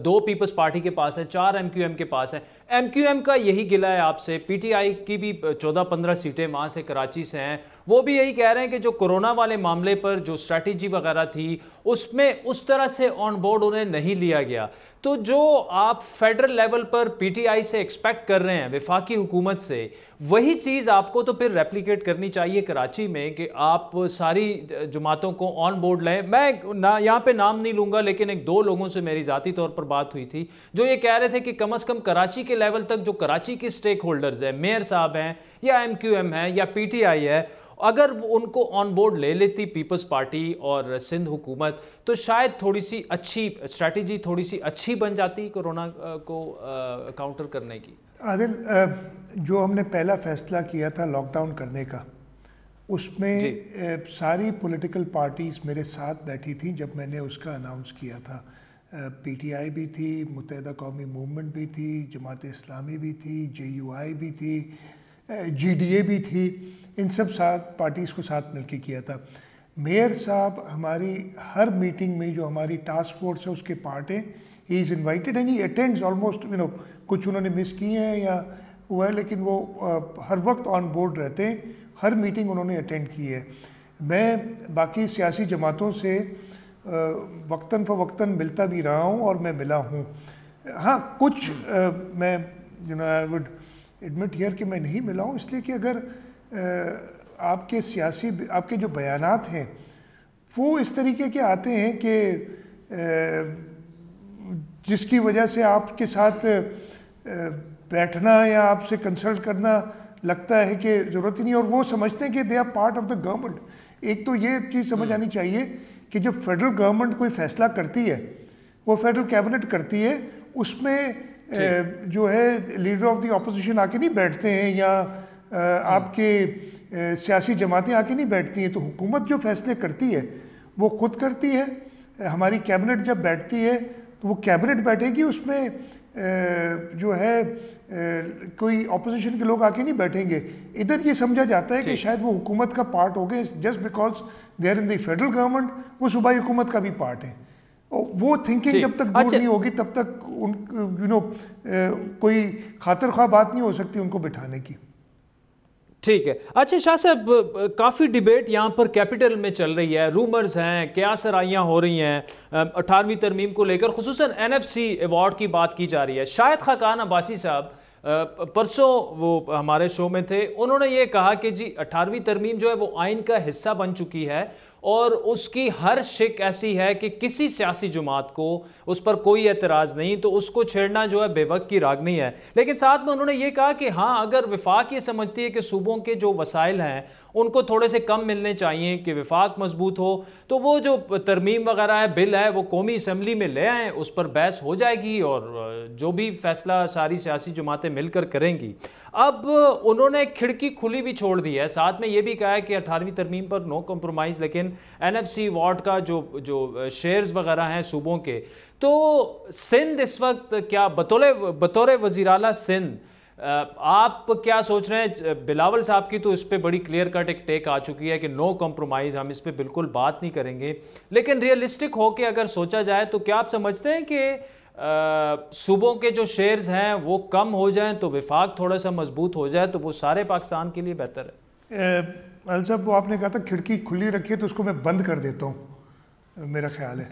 2 पीपल्स पार्टी के पास है, 4 MQM के पास है। MQM का यही गिला है आपसे, PTI की भी 14-15 सीटें वहाँ से कराची से हैं, वो भी यही कह रहे हैं कि जो कोरोना वाले मामले पर जो स्ट्रैटेजी वगैरह थी उसमें उस तरह से ऑन बोर्ड उन्हें नहीं लिया गया। तो जो आप फेडरल लेवल पर PTI से एक्सपेक्ट कर रहे हैं वफाकी हुकूमत से, वही चीज़ आपको तो फिर रेप्लिकेट करनी चाहिए कराची में कि आप सारी जमातों को ऑन बोर्ड लें। मैं यहाँ पे नाम नहीं लूँगा, लेकिन 1-2 लोगों से मेरी ज़ाती तौर पर बात हुई थी जो ये कह रहे थे कि कम से कम कराची के लेवल तक जो कराची के स्टेक होल्डर्स हैं, मेयर साहब हैं या MQM है या PTI है, अगर उनको ऑन बोर्ड ले लेती पीपल्स पार्टी और सिंध हुकूमत तो शायद थोड़ी सी अच्छी स्ट्रैटेजी थोड़ी सी अच्छी बन जाती कोरोना को काउंटर करने की। आदिल, जो हमने पहला फैसला किया था लॉकडाउन करने का, उसमें सारी पॉलिटिकल पार्टीज़ मेरे साथ बैठी थी जब मैंने उसका अनाउंस किया था। PTI भी थी, मुत्तहिदा कौमी मूवमेंट भी थी, जमात इस्लामी भी थी, JUI भी थी, GDA भी थी, इन सब सात पार्टीज़ को साथ मिलकर किया था। मेयर साहब हमारी हर मीटिंग में, जो हमारी टास्क फोर्स है उसके पार्ट हैं, he is invited and he attends almost, कुछ उन्होंने मिस किए हैं या हुआ है, लेकिन वो हर वक्त ऑन बोर्ड रहते हैं, हर मीटिंग उन्होंने अटेंड की है। मैं बाकी सियासी जमातों से वक्तन फ़वक्तन मिलता भी रहा हूँ और मैं मिला हूँ। हाँ, कुछ मैं आई वुड एडमिट हियर कि मैं नहीं मिला हूँ, इसलिए कि अगर आपके सियासी आपके जो बयानात हैं वो इस तरीके के आते हैं कि जिसकी वजह से आपके साथ बैठना या आपसे कंसल्ट करना लगता है कि ज़रूरत ही नहीं, और वो समझते हैं कि they are part of the government. एक तो ये चीज़ समझ आनी चाहिए कि जब फेडरल गवर्नमेंट कोई फैसला करती है, वो फेडरल कैबिनेट करती है, उसमें जो है लीडर ऑफ द ऑपोजिशन आके नहीं बैठते हैं या आपके सियासी जमातें आके नहीं बैठती हैं। तो हुकूमत जो फैसले करती है वो खुद करती है। हमारी कैबिनेट जब बैठती है तो वो कैबिनेट बैठेगी, उसमें जो है कोई ऑपोजिशन के लोग आके नहीं बैठेंगे। इधर ये समझा जाता है कि शायद वो हुकूमत का पार्ट हो गए just because they are in the federal government, वो सूबाई हुकूमत का भी पार्ट है। वो थिंकिंग जब तक दूर नहीं होगी तब तक कोई खातिर ख्वाह बात नहीं हो सकती उनको बिठाने की। ठीक है। अच्छा शाह साहब, काफ़ी डिबेट यहाँ पर कैपिटल में चल रही है, रूमर्स हैं, क्या सराइयाँ हो रही हैं 18वीं तरमीम को लेकर, खुसूसन NFC अवार्ड की बात की जा रही है। शाहिद खाकान अब्बासी साहब परसों वो हमारे शो में थे, उन्होंने ये कहा कि जी 18वीं तरमीम जो है वो आइन का हिस्सा बन चुकी है और उसकी हर शिक ऐसी है कि किसी सियासी जमात को उस पर कोई एतराज़ नहीं, तो उसको छेड़ना जो है बेवक्त की रागनी है। लेकिन साथ में उन्होंने ये कहा कि हाँ, अगर विफाक ये समझती है कि सूबों के जो वसाइल हैं उनको थोड़े से कम मिलने चाहिए कि विफाक मजबूत हो, तो वो जो तरमीम वगैरह है, बिल है, वो कौमी असम्बली में ले आएँ, उस पर बहस हो जाएगी और जो भी फैसला सारी सियासी जमातें मिलकर करेंगी। अब उन्होंने खिड़की खुली भी छोड़ दी है, साथ में ये भी कहा है कि 18वीं तरमीम पर नो कम्प्रोमाइज़, लेकिन NFC अवार्ड का जो शेयर्स वगैरह हैं सूबों के, तो सिंध इस वक्त क्या बतौर वज़ीर आला सिंध आप क्या सोच रहे हैं? बिलावल साहब की तो इस पर बड़ी क्लियर कट एक टेक आ चुकी है कि नो कॉम्प्रोमाइज़, हम इस पर बिल्कुल बात नहीं करेंगे, लेकिन रियलिस्टिक होकर अगर सोचा जाए तो क्या आप समझते हैं कि सूबों के जो शेयर्स हैं वो कम हो जाएं तो विफाक थोड़ा सा मजबूत हो जाए तो वो सारे पाकिस्तान के लिए बेहतर है? अल साहब, वो आपने कहा था खिड़की खुली रखी है तो उसको मैं बंद कर देता हूँ, मेरा ख्याल है।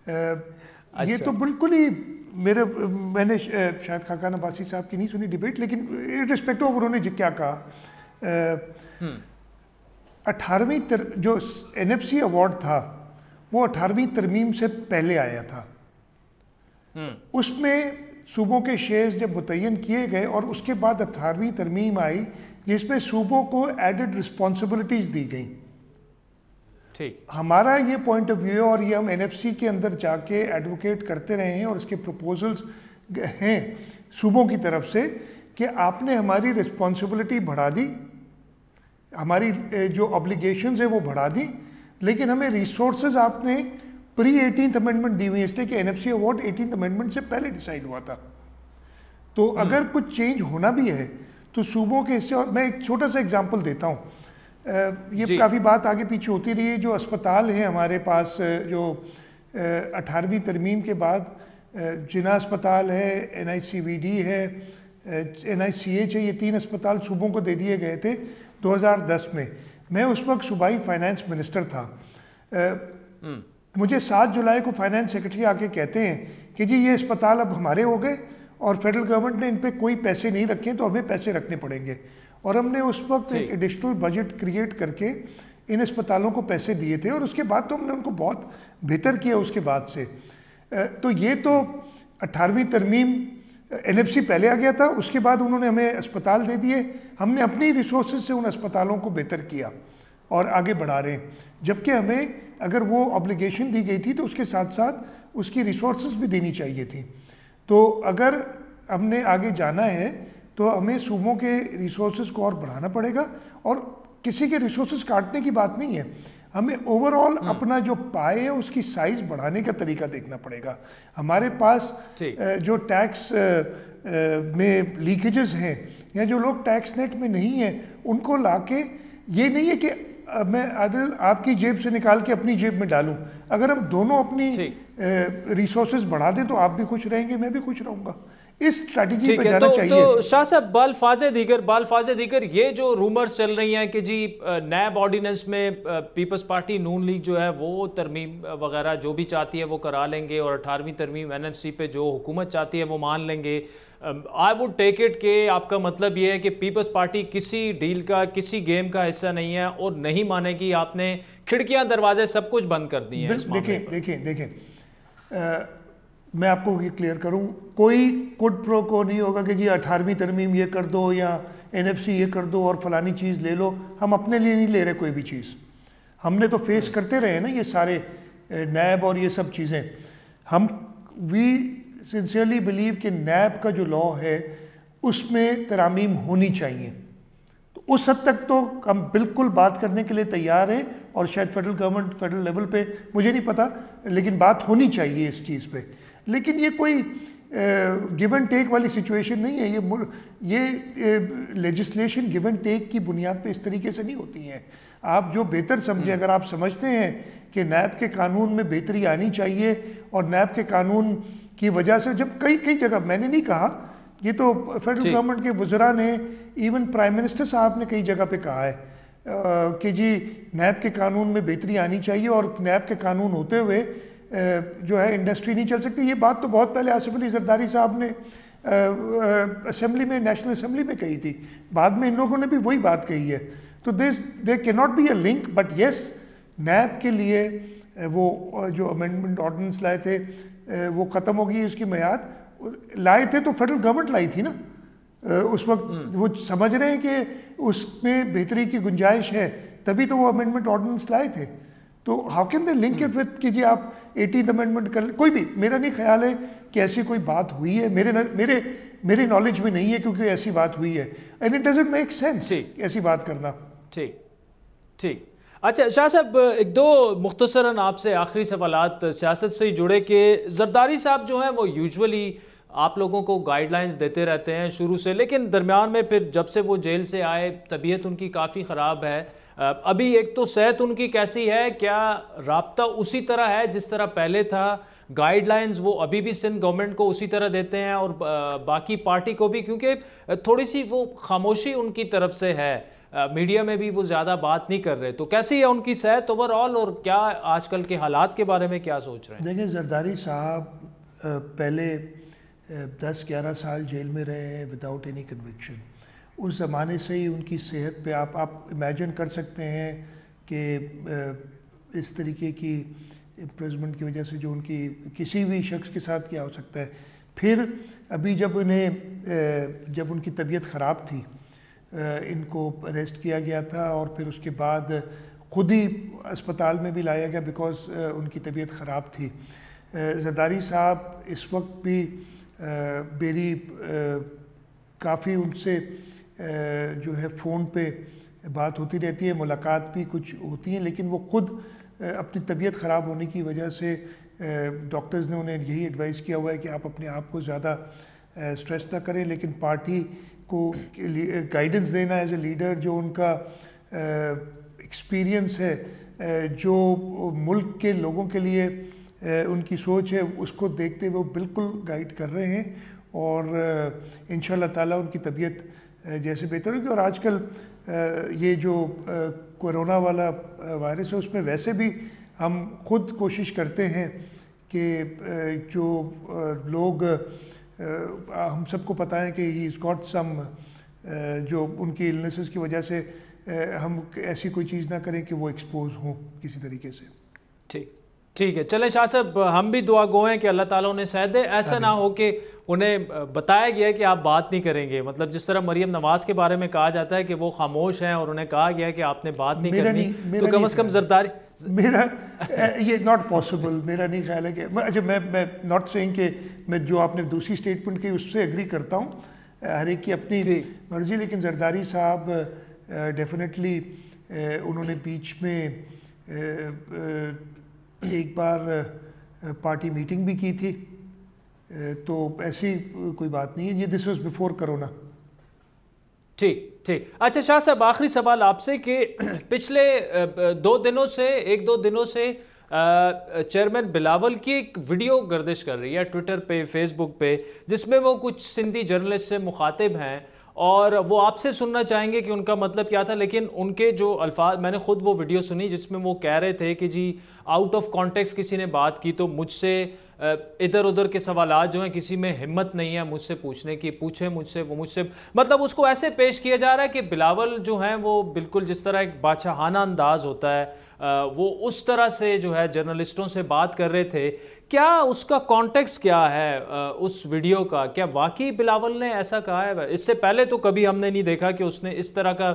अच्छा। ये तो बिल्कुल ही मैंने शायद खाकान अब्बासी साहब की नहीं सुनी डिबेट, लेकिन रिस्पेक्टिव ऑफ उन्होंने क्या कहा, 18वीं जो NFC अवार्ड था वो 18वीं तरमीम से पहले आया था। उसमें सूबों के शेयर्स जब मुतय्यन किए गए और उसके बाद 18वीं तरमीम आई जिसमें सूबों को एडेड रिस्पॉन्सिबिलिटीज दी गई। ठीक, हमारा ये पॉइंट ऑफ व्यू है और ये हम NFC के अंदर जाके एडवोकेट करते रहे हैं और इसके प्रपोजल्स हैं सूबों की तरफ से कि आपने हमारी रिस्पॉन्सिबिलिटी बढ़ा दी, हमारी जो ऑब्लिगेशंस है वो बढ़ा दी, लेकिन हमें रिसोर्सेज आपने प्री 18th अमेंडमेंट दी हुई है, इसलिए कि NFC अवार्ड 18th अमेंडमेंट से पहले डिसाइड हुआ था। तो अगर कुछ चेंज होना भी है तो सूबों के हिस्से, और मैं एक छोटा सा एग्जांपल देता हूँ, ये काफ़ी बात आगे पीछे होती रही है। जो अस्पताल हैं हमारे पास, जो 18वीं तरमीम के बाद जिना अस्पताल है, NICVD है, NICH है, ये 3 अस्पताल सूबों को दे दिए गए थे 2010 में। मैं उस वक्त सूबाई फाइनेंस मिनिस्टर था। मुझे 7 जुलाई को फाइनेंस सेक्रेटरी आके कहते हैं कि जी ये अस्पताल अब हमारे हो गए और फेडरल गवर्नमेंट ने इन पे कोई पैसे नहीं रखे, तो हमें पैसे रखने पड़ेंगे। और हमने उस वक्त एक एडिशनल बजट क्रिएट करके इन अस्पतालों को पैसे दिए थे और उसके बाद तो हमने उनको बहुत बेहतर किया उसके बाद से। तो ये तो 18वीं तरमीम NFC पहले आ गया था, उसके बाद उन्होंने हमें अस्पताल दे दिए, हमने अपनी रिसोर्सेज से उन अस्पतालों को बेहतर किया और आगे बढ़ा रहे हैं। जबकि हमें अगर वो ऑब्लिगेशन दी गई थी तो उसके साथ साथ उसकी रिसोर्सेज भी देनी चाहिए थी। तो अगर हमने आगे जाना है तो हमें सूबों के रिसोर्सेज को और बढ़ाना पड़ेगा, और किसी के रिसोर्सेज काटने की बात नहीं है, हमें ओवरऑल अपना जो पाए है उसकी साइज बढ़ाने का तरीका देखना पड़ेगा। हमारे पास जो टैक्स में लीकेजेस हैं या जो लोग टैक्स नेट में नहीं हैं उनको लाके, ये नहीं है कि मैं आदिल आपकी जेब से निकाल के अपनी जेब में डालूं। अगर हम दोनों अपनी रिसोर्सेज बढ़ा दें तो आप भी खुश रहेंगे, मैं भी खुश रहूँगा। इस स्ट्रैटेजी पे ठीक है। जाना चाहिए। तो शाह साहब, बालफाजे दीगर ये जो रूमर्स चल रही हैं कि जी नैब ऑर्डिनेंस में पीपल्स पार्टी नून लीग जो है वो तरमीम वगैरह जो भी चाहती है वो करा लेंगे और 18वीं तरमीम एनएफसी पे जो हुकूमत चाहती है वो मान लेंगे। आई वुड टेक इट के आपका मतलब ये है कि पीपल्स पार्टी किसी डील का, किसी गेम का हिस्सा नहीं है और नहीं मानेगी। आपने खिड़कियां दरवाजे सब कुछ बंद कर दिए हैं। देखें, मैं आपको ये क्लियर करूं, कोई कुड प्रो को नहीं होगा कि जी 18वीं तरमीम ये कर दो या एनएफसी ये कर दो और फलानी चीज़ ले लो। हम अपने लिए नहीं ले रहे कोई भी चीज़। हमने तो फेस करते रहे ना ये सारे नैब और ये सब चीज़ें। हम वी सिंसियरली बिलीव कि नैब का जो लॉ है उसमें तरामीम होनी चाहिए। तो उस हद तक तो हम बिल्कुल बात करने के लिए तैयार हैं और शायद फेडरल गवर्नमेंट फेडरल लेवल पे, मुझे नहीं पता, लेकिन बात होनी चाहिए इस चीज़ पे। लेकिन ये कोई गिव एंड टेक वाली सिचुएशन नहीं है। ये लेजिस्लेशन गिव एंड टेक की बुनियाद पे इस तरीके से नहीं होती हैं। आप जो बेहतर समझे, अगर आप समझते हैं कि नैब के कानून में बेहतरी आनी चाहिए और नैब के कानून की वजह से, जब कई जगह, मैंने नहीं कहा, ये तो फेडरल गवर्नमेंट के वज़रा ने, इवन प्राइम मिनिस्टर साहब ने कई जगह पे कहा है कि जी नैब के कानून में बेहतरी आनी चाहिए और नैब के कानून होते हुए जो है इंडस्ट्री नहीं चल सकती। ये बात तो बहुत पहले आसिफ अली जरदारी साहब ने असेंबली में, नेशनल असेंबली में कही थी। बाद में इन लोगों ने भी वही बात कही है। तो there can not be a link, but yes, नैब के लिए वो जो अमेंडमेंट ऑर्डिनेंस लाए थे वो ख़त्म हो गई उसकी मियाद। लाए थे तो फेडरल गवर्नमेंट लाई थी ना उस वक्त। वो समझ रहे हैं कि उसमें बेहतरी की गुंजाइश है, तभी तो वो अमेंडमेंट ऑर्डिनेंस लाए थे। तो how can they link it with कीजिए आप 18th अमेंडमेंट कर, कोई भी, मेरा नहीं ख्याल है कि ऐसी कोई बात हुई है। मेरे नॉलेज में नहीं है क्योंकि ऐसी बात हुई है। And it doesn't make sense ऐसी बात करना। ठीक। अच्छा शाह साहब, एक दो मुख्तसरन आपसे आखिरी सवालात सियासत से जुड़े कि जरदारी साहब जो हैं वो यूजुअली आप लोगों को गाइडलाइंस देते रहते हैं शुरू से, लेकिन दरमियान में फिर जब से वो जेल से आए तबीयत उनकी काफ़ी ख़राब है। अभी एक तो सेहत उनकी कैसी है, क्या राब्ता उसी तरह है जिस तरह पहले था? गाइडलाइंस वो अभी भी सिंध गवर्नमेंट को उसी तरह देते हैं और बाकी पार्टी को भी, क्योंकि थोड़ी सी वो खामोशी उनकी तरफ से है, मीडिया में भी वो ज़्यादा बात नहीं कर रहे। तो कैसी है उनकी सेहत ओवरऑल और क्या आजकल के हालात के बारे में क्या सोच रहे हैं? देखिए, जरदारी साहब पहले 10-11 साल जेल में रहे हैं विदाउट एनी कन्विक्शन। उस ज़माने से ही उनकी सेहत पे आप इमेजिन कर सकते हैं कि इस तरीके की इम्प्रिजमेंट की वजह से जो उनकी किसी भी शख्स के साथ क्या हो सकता है। फिर अभी जब उनकी तबीयत ख़राब थी, इनको अरेस्ट किया गया था और फिर उसके बाद ख़ुद ही अस्पताल में भी लाया गया बिकॉज़ उनकी तबीयत ख़राब थी। जरदारी साहब इस वक्त भी मेरी काफ़ी उनसे जो है फ़ोन पे बात होती रहती है, मुलाकात भी कुछ होती हैं, लेकिन वो ख़ुद अपनी तबीयत ख़राब होने की वजह से डॉक्टर्स ने उन्हें यही एडवाइस किया हुआ है कि आप अपने आप को ज़्यादा स्ट्रेस ना करें, लेकिन पार्टी को गाइडेंस देना एज ए लीडर, जो उनका एक्सपीरियंस है, जो मुल्क के लोगों के लिए उनकी सोच है, उसको देखते हुए वो बिल्कुल गाइड कर रहे हैं और इंशाअल्लाह ताला उनकी तबीयत जैसे बेहतर होगी। और आजकल ये जो कोरोना वाला वायरस है उसमें वैसे भी हम खुद कोशिश करते हैं कि जो लोग, हम सबको पता है कि ही इज़ गॉट सम, जो उनकी इलनेसेस की वजह से हम ऐसी कोई चीज़ ना करें कि वो एक्सपोज हों किसी तरीके से। ठीक है। चले शाह साहब, हम भी दुआ गो हैं कि अल्लाह ताला उन्हें सेहत दे। ऐसा ना हो कि उन्हें बताया गया है कि आप बात नहीं करेंगे, मतलब जिस तरह मरियम नवाज के बारे में कहा जाता है कि वो खामोश हैं और उन्हें कहा गया है कि आपने बात नहीं करनी, तो कम से कम जरदारी, मेरा ये नॉट पॉसिबल, मेरा नहीं ख्याल है कि, अच्छा, मैं नॉट सेइंग कि मैं जो आपने दूसरी स्टेटमेंट की उससे एग्री करता हूँ, हर एक की अपनी मर्जी, लेकिन जरदारी साहब डेफिनेटली उन्होंने बीच में एक बार पार्टी मीटिंग भी की थी, तो ऐसी कोई बात नहीं है, ये दिस वाज बिफोर कोरोना। ठीक। अच्छा शाह साहब, आखिरी सवाल आपसे कि पिछले 1-2 दिनों से चेयरमैन बिलावल की एक वीडियो गर्दिश कर रही है ट्विटर पे, फेसबुक पे, जिसमें वो कुछ सिंधी जर्नलिस्ट से मुखातिब हैं और वो आपसे सुनना चाहेंगे कि उनका मतलब क्या था। लेकिन उनके जो अल्फाज, मैंने खुद वो वीडियो सुनी जिसमें वो कह रहे थे कि जी आउट ऑफ कॉन्टेक्स्ट किसी ने बात की तो मुझसे इधर उधर के सवालात जो हैं किसी में हिम्मत नहीं है मुझसे पूछने की, पूछे मुझसे, वो मुझसे, मतलब उसको ऐसे पेश किया जा रहा है कि बिलावल जो हैं वो बिल्कुल जिस तरह एक बादशाहाना अंदाज होता है वो उस तरह से जो है जर्नलिस्टों से बात कर रहे थे। क्या उसका कॉन्टेक्स्ट क्या है उस वीडियो का? क्या वाकई बिलावल ने ऐसा कहा है? इससे पहले तो कभी हमने नहीं देखा कि उसने इस तरह का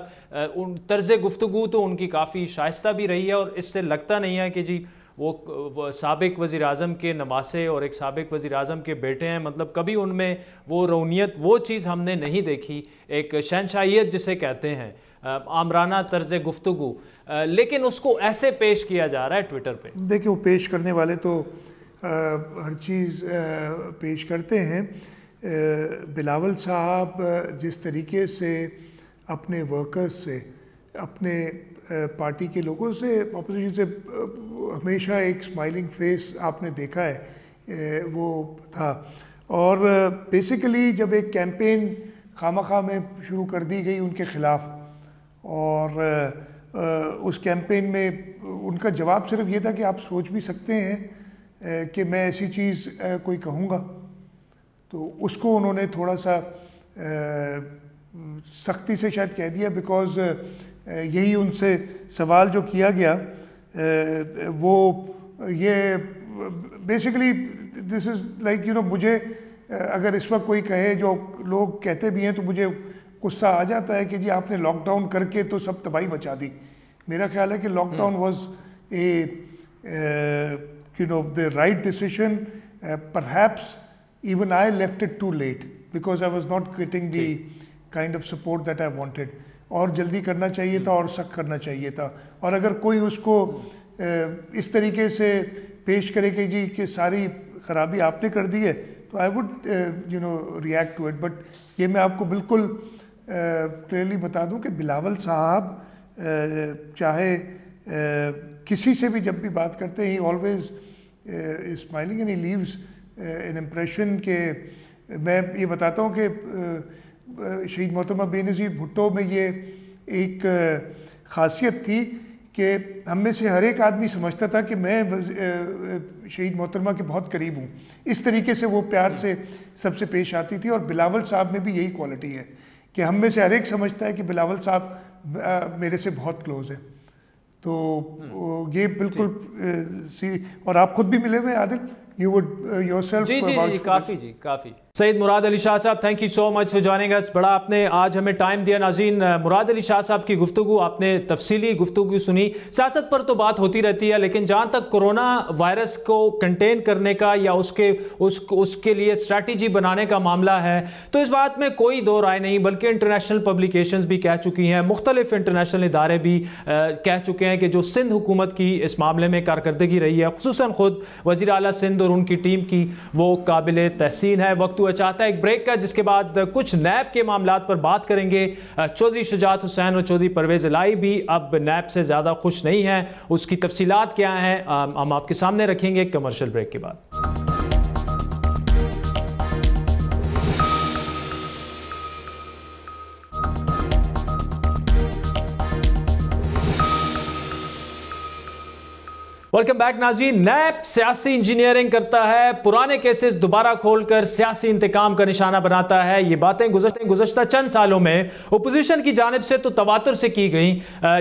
तर्ज गुफ्तगू तो उनकी काफ़ी शाइस्ता भी रही है और इससे लगता नहीं है कि जी वो साबिक वज़ीर आज़म के नवासे और एक साबिक वज़ीर आज़म के बेटे हैं। मतलब कभी उनमें वो रौनियत, वो चीज़ हमने नहीं देखी, एक शहनशाहियत जिसे कहते हैं, आमराना तर्ज गुफ्तगू, लेकिन उसको ऐसे पेश किया जा रहा है ट्विटर पे। देखिए, वो पेश करने वाले तो हर चीज़ पेश करते हैं। बिलावल साहब जिस तरीके से अपने वर्कर्स से, अपने पार्टी के लोगों से, अपोजिशन से हमेशा एक स्माइलिंग फेस आपने देखा है, वो था। और बेसिकली जब एक कैंपेन खामखा में शुरू कर दी गई उनके ख़िलाफ़ और उस कैंपेन में उनका जवाब सिर्फ ये था कि आप सोच भी सकते हैं कि मैं ऐसी चीज़ कोई कहूँगा, तो उसको उन्होंने थोड़ा सा सख्ती से शायद कह दिया, बिकॉज़ यही उनसे सवाल जो किया गया वो ये basically this is like you know, मुझे अगर इस वक्त कोई कहे, जो लोग कहते भी हैं, तो मुझे गुस्सा आ जाता है कि जी आपने लॉकडाउन करके तो सब तबाही मचा दी। मेरा ख्याल है कि lockdown was you know the right decision, perhaps even I left it too late because I was not getting the kind of support that I wanted. और जल्दी करना चाहिए था और सख्त करना चाहिए था। और अगर कोई उसको इस तरीके से पेश करे कि जी कि सारी खराबी आपने कर दी है, तो I would you know react to it. But ये मैं आपको बिल्कुल क्लियरली बता दूं कि बिलावल साहब चाहे किसी से भी जब भी बात करते हैं, ही always smiling and he leaves an impression के, मैं ये बताता हूँ कि शहीद मोहतरमा बेनज़ीर भुट्टो में ये एक ख़ासियत थी कि हम में से हर एक आदमी समझता था कि मैं शहीद मोहतरमा के बहुत करीब हूँ। इस तरीके से वो प्यार से सबसे पेश आती थी। और बिलावल साहब में भी यही क्वालिटी है कि हम में से हर एक समझता है कि बिलावल साहब मेरे से बहुत क्लोज़ है। तो ये बिल्कुल और आप खुद भी मिले हुए आदिल, you would yourself जी काफ़ी। सईद मुराद अली शाह साहब, thank you so much for joining us. बड़ा आपने आज हमें टाइम दिया। नाज़रीन, मुराद अली शाह साहब की गुफ्तगू आपने तफसीली गुफ्तगू सुनी। सियासत पर तो बात होती रहती है, लेकिन जहाँ तक कोरोना वायरस को कंटेन करने का या उसके लिए स्ट्रैटेजी बनाने का मामला है, तो इस बात में कोई दो राय नहीं, बल्कि इंटरनेशनल पब्लिकेशंस भी कह चुकी हैं, मुख्तलिफ इंटरनेशनल इदारे भी कह चुके हैं कि जो सिंध हुकूमत की इस मामले में कारकर्दगी रही है, खुसूसन खुद वज़ीर आला सिंध और उनकी टीम की, वो काबिल तहसीन है। वक्त हुआ चाहता है एक ब्रेक का, जिसके बाद कुछ नैब के मामलात पर बात करेंगे। चौधरी शुजात हुसैन और चौधरी परवेज इलाही भी अब नैब से ज़्यादा खुश नहीं हैं, उसकी तफसीलात क्या हैं हम आपके सामने रखेंगे कमर्शियल ब्रेक के बाद। वेलकम बैक नाज़रीन। नैब सियासी इंजीनियरिंग करता है, पुराने केसेस दोबारा खोलकर सियासी इंतकाम का निशाना बनाता है। ये बातें गुज़श्ता चंद सालों में अपोजिशन की जानिब से तो तवातुर से की गई,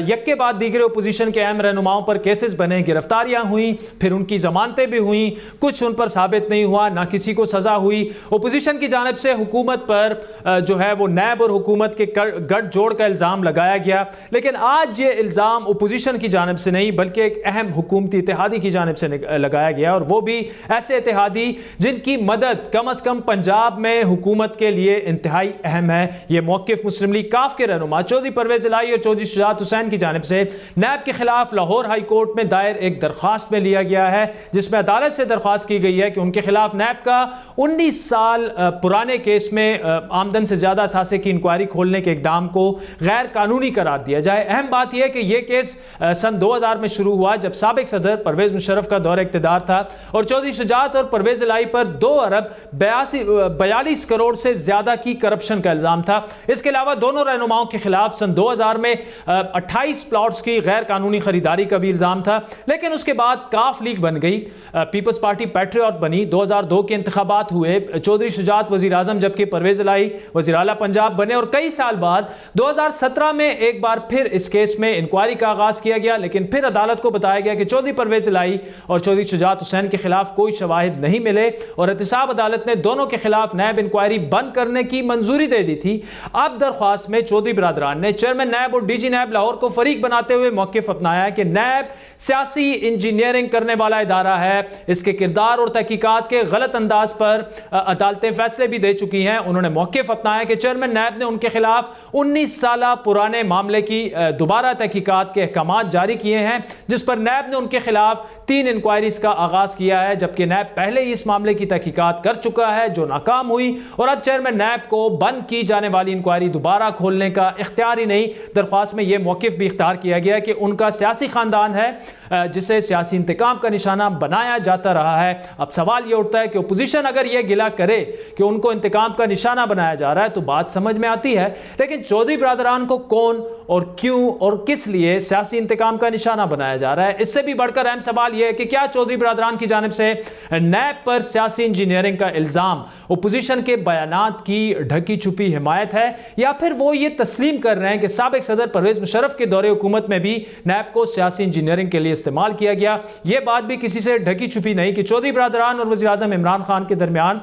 यक्के बाद दीगर अपोजिशन के अहम रहनुमाओं पर केसेस बने, गिरफ्तारियां हुई, फिर उनकी जमानतें भी हुई, कुछ उन पर साबित नहीं हुआ, ना किसी को सजा हुई। अपोजिशन की जानिब से हुकूमत पर जो है वो नैब और हुकूमत के गठजोड़ का इल्ज़ाम लगाया गया। लेकिन आज ये इल्ज़ाम अपोजिशन की जानिब से नहीं, बल्कि एक अहम हुकूमती इत्तेहादी की जानिब से लगाया गया, और वो भी ऐसे इत्तेहादी जिनकी मदद कम अज कम पंजाब में हुकूमत के लिए इंतहाई अहम है। ये मौक़िफ़ मुस्लिम लीग काफ के रहनुमा चौधरी परवेज इलाही और चौधरी शुजात हुसैन की जानिब से नैब के खिलाफ लाहौर हाई कोर्ट में दायर एक दरख्वास्त में लिया गया है, जिसमें अदालत से दरख्वास्त की गई है कि उनके खिलाफ नैब का 19 साल पुराने केस में आमदन से ज्यादा असासे की इंक्वायरी खोलने के इकदाम को गैर कानूनी करार दिया जाए। अहम बात यह है कि यह केस सन 2000 में शुरू हुआ, जब साबिक सदर सदर परवेज मुशर्रफ का दौर इक़्तिदार था और चौधरी शुजात और परवेज इलाही पर 2 अरब 42 करोड़ से ज्यादा की करप्शन का इल्जाम था। इसके अलावा दोनों रहनुमाओं के खिलाफ सन 2000 में 28 प्लॉट्स की गैर कानूनी खरीदारी का भी इल्जाम था, लेकिन उसके बाद काफ लीग बन गई, पीपल्स पार्टी पैट्रियट बनी, 2002 के इंतखाबात हुए, चौधरी शुजात वजीर आजम जबकि परवेज इलाही वजीर आला पंजाब बने और कई साल बाद 2017 में एक बार फिर इस केस में इंक्वायरी का आगाज किया गया, लेकिन फिर अदालत को बताया गया कि चौधरी परवेज इलाही और चौधरी शुजात हुसैन के खिलाफ कोई शवाहिद नहीं मिले और एहतिसाब अदालत ने दोनों के खिलाफ नैब इंक्वायरी बंद करने की मंजूरी दे दी थी। अब दरख्वास्त में चौधरी बिरादरान ने चेयरमैन नैब और डीजी नैब लाहौर को फरीक बनाते हुए मौकिफ अपनाया कि नैब सियासी इंजीनियरिंग करने वाला इदारा है, इसके किरदार और तहकीकात के गलत अंदाज पर अदालतें फैसले भी दे चुकी हैं। उन्होंने मौकिफ अपनाया कि चेयरमैन नैब ने उनके खिलाफ 19 साल पुराने मामले की दोबारा तहकीकात के अहकाम जारी किए हैं, जिस पर नैब ने उनके खिलाफ 3 इंक्वायरीज का आगाज किया है, जबकि नैब पहले ही इस मामले की तहकीकात कर चुका है जो नाकाम हुई और अब चेयरमैन नैब को बंद की जाने वाली इंक्वायरी दोबारा खोलने का इख्तियार ही नहीं, दरख्वास्त में यह मौकिफ भी इख्तियार किया गया कि उनका सियासी खानदान है जिसे सियासी इंतकाम का निशाना बनाया जाता रहा है। अब सवाल यह उठता है कि अपोजिशन अगर यह गिला करे कि उनको इंतकाम का निशाना बनाया जा रहा है तो बात समझ में आती है, लेकिन चौधरी बिरादरान को कौन और क्यों और किस लिए सियासी इंतकाम का निशाना बनाया जा रहा है? इससे भी बढ़कर अहम सवाल यह है कि क्या चौधरी बिरादरान की जानिब से नैब पर सियासी इंजीनियरिंग का इल्जाम अपोजिशन के बयानात की ढकी छुपी हिमायत है या फिर वो ये तस्लीम कर रहे हैं कि साबिक सदर परवेज मुशर्रफ के दौरे हुकूमत में भी नैब को सियासी इंजीनियरिंग के लिए इस्तेमाल किया गया। यह बात भी किसी से ढकी छुपी नहीं कि चौधरी बिरादरान और वज़ीर आज़म इमरान खान के दरमियान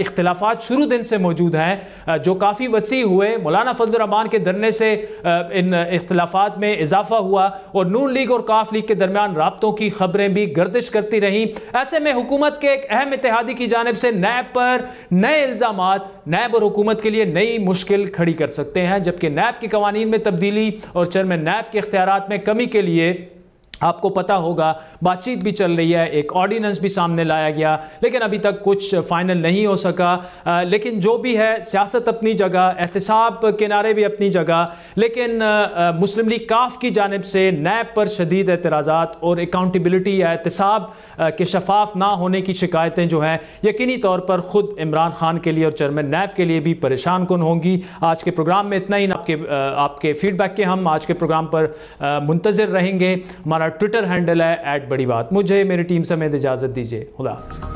इख्तिलाफात शुरू दिन से मौजूद हैं जो काफ़ी वसी हुए। मौलाना फजल रहमान के धरने से इन इख्तिलाफात में इजाफा हुआ और नून लीग और काफ लीग के दरमियान राब्तों की खबरें भी गर्दिश करती रहीं। ऐसे में हुकूमत के एक अहम इत्तेहादी की जानिब से नैब पर नए इल्जामात नैब और हुकूमत के लिए नई मुश्किल खड़ी कर सकते हैं, जबकि नैब के कवानीन में तब्दीली और चेयरमैन नैब के इख्तियारात में कमी के लिए आपको पता होगा बातचीत भी चल रही है, एक ऑर्डिनेंस भी सामने लाया गया, लेकिन अभी तक कुछ फाइनल नहीं हो सका। लेकिन जो भी है, सियासत अपनी जगह, एहतिसाब के नारे भी अपनी जगह, लेकिन मुस्लिम लीग काफ की जानिब से नैब पर शदीद एतराज़ात और अकाउंटेबिलिटी या एहतिसाब के शफाफ ना होने की शिकायतें जो हैं यकीनी तौर पर ख़ुद इमरान खान के लिए और चेयरमैन नैब के लिए भी परेशान कुन होंगी। आज के प्रोग्राम में इतना ही। आपके फीडबैक के हम आज के प्रोग्राम पर मुंतज़िर रहेंगे। हमारा ट्विटर हैंडल है @बड़ी बात। मुझे मेरी टीम समेत इजाज़त दीजिए। खुदा हाफ़िज़।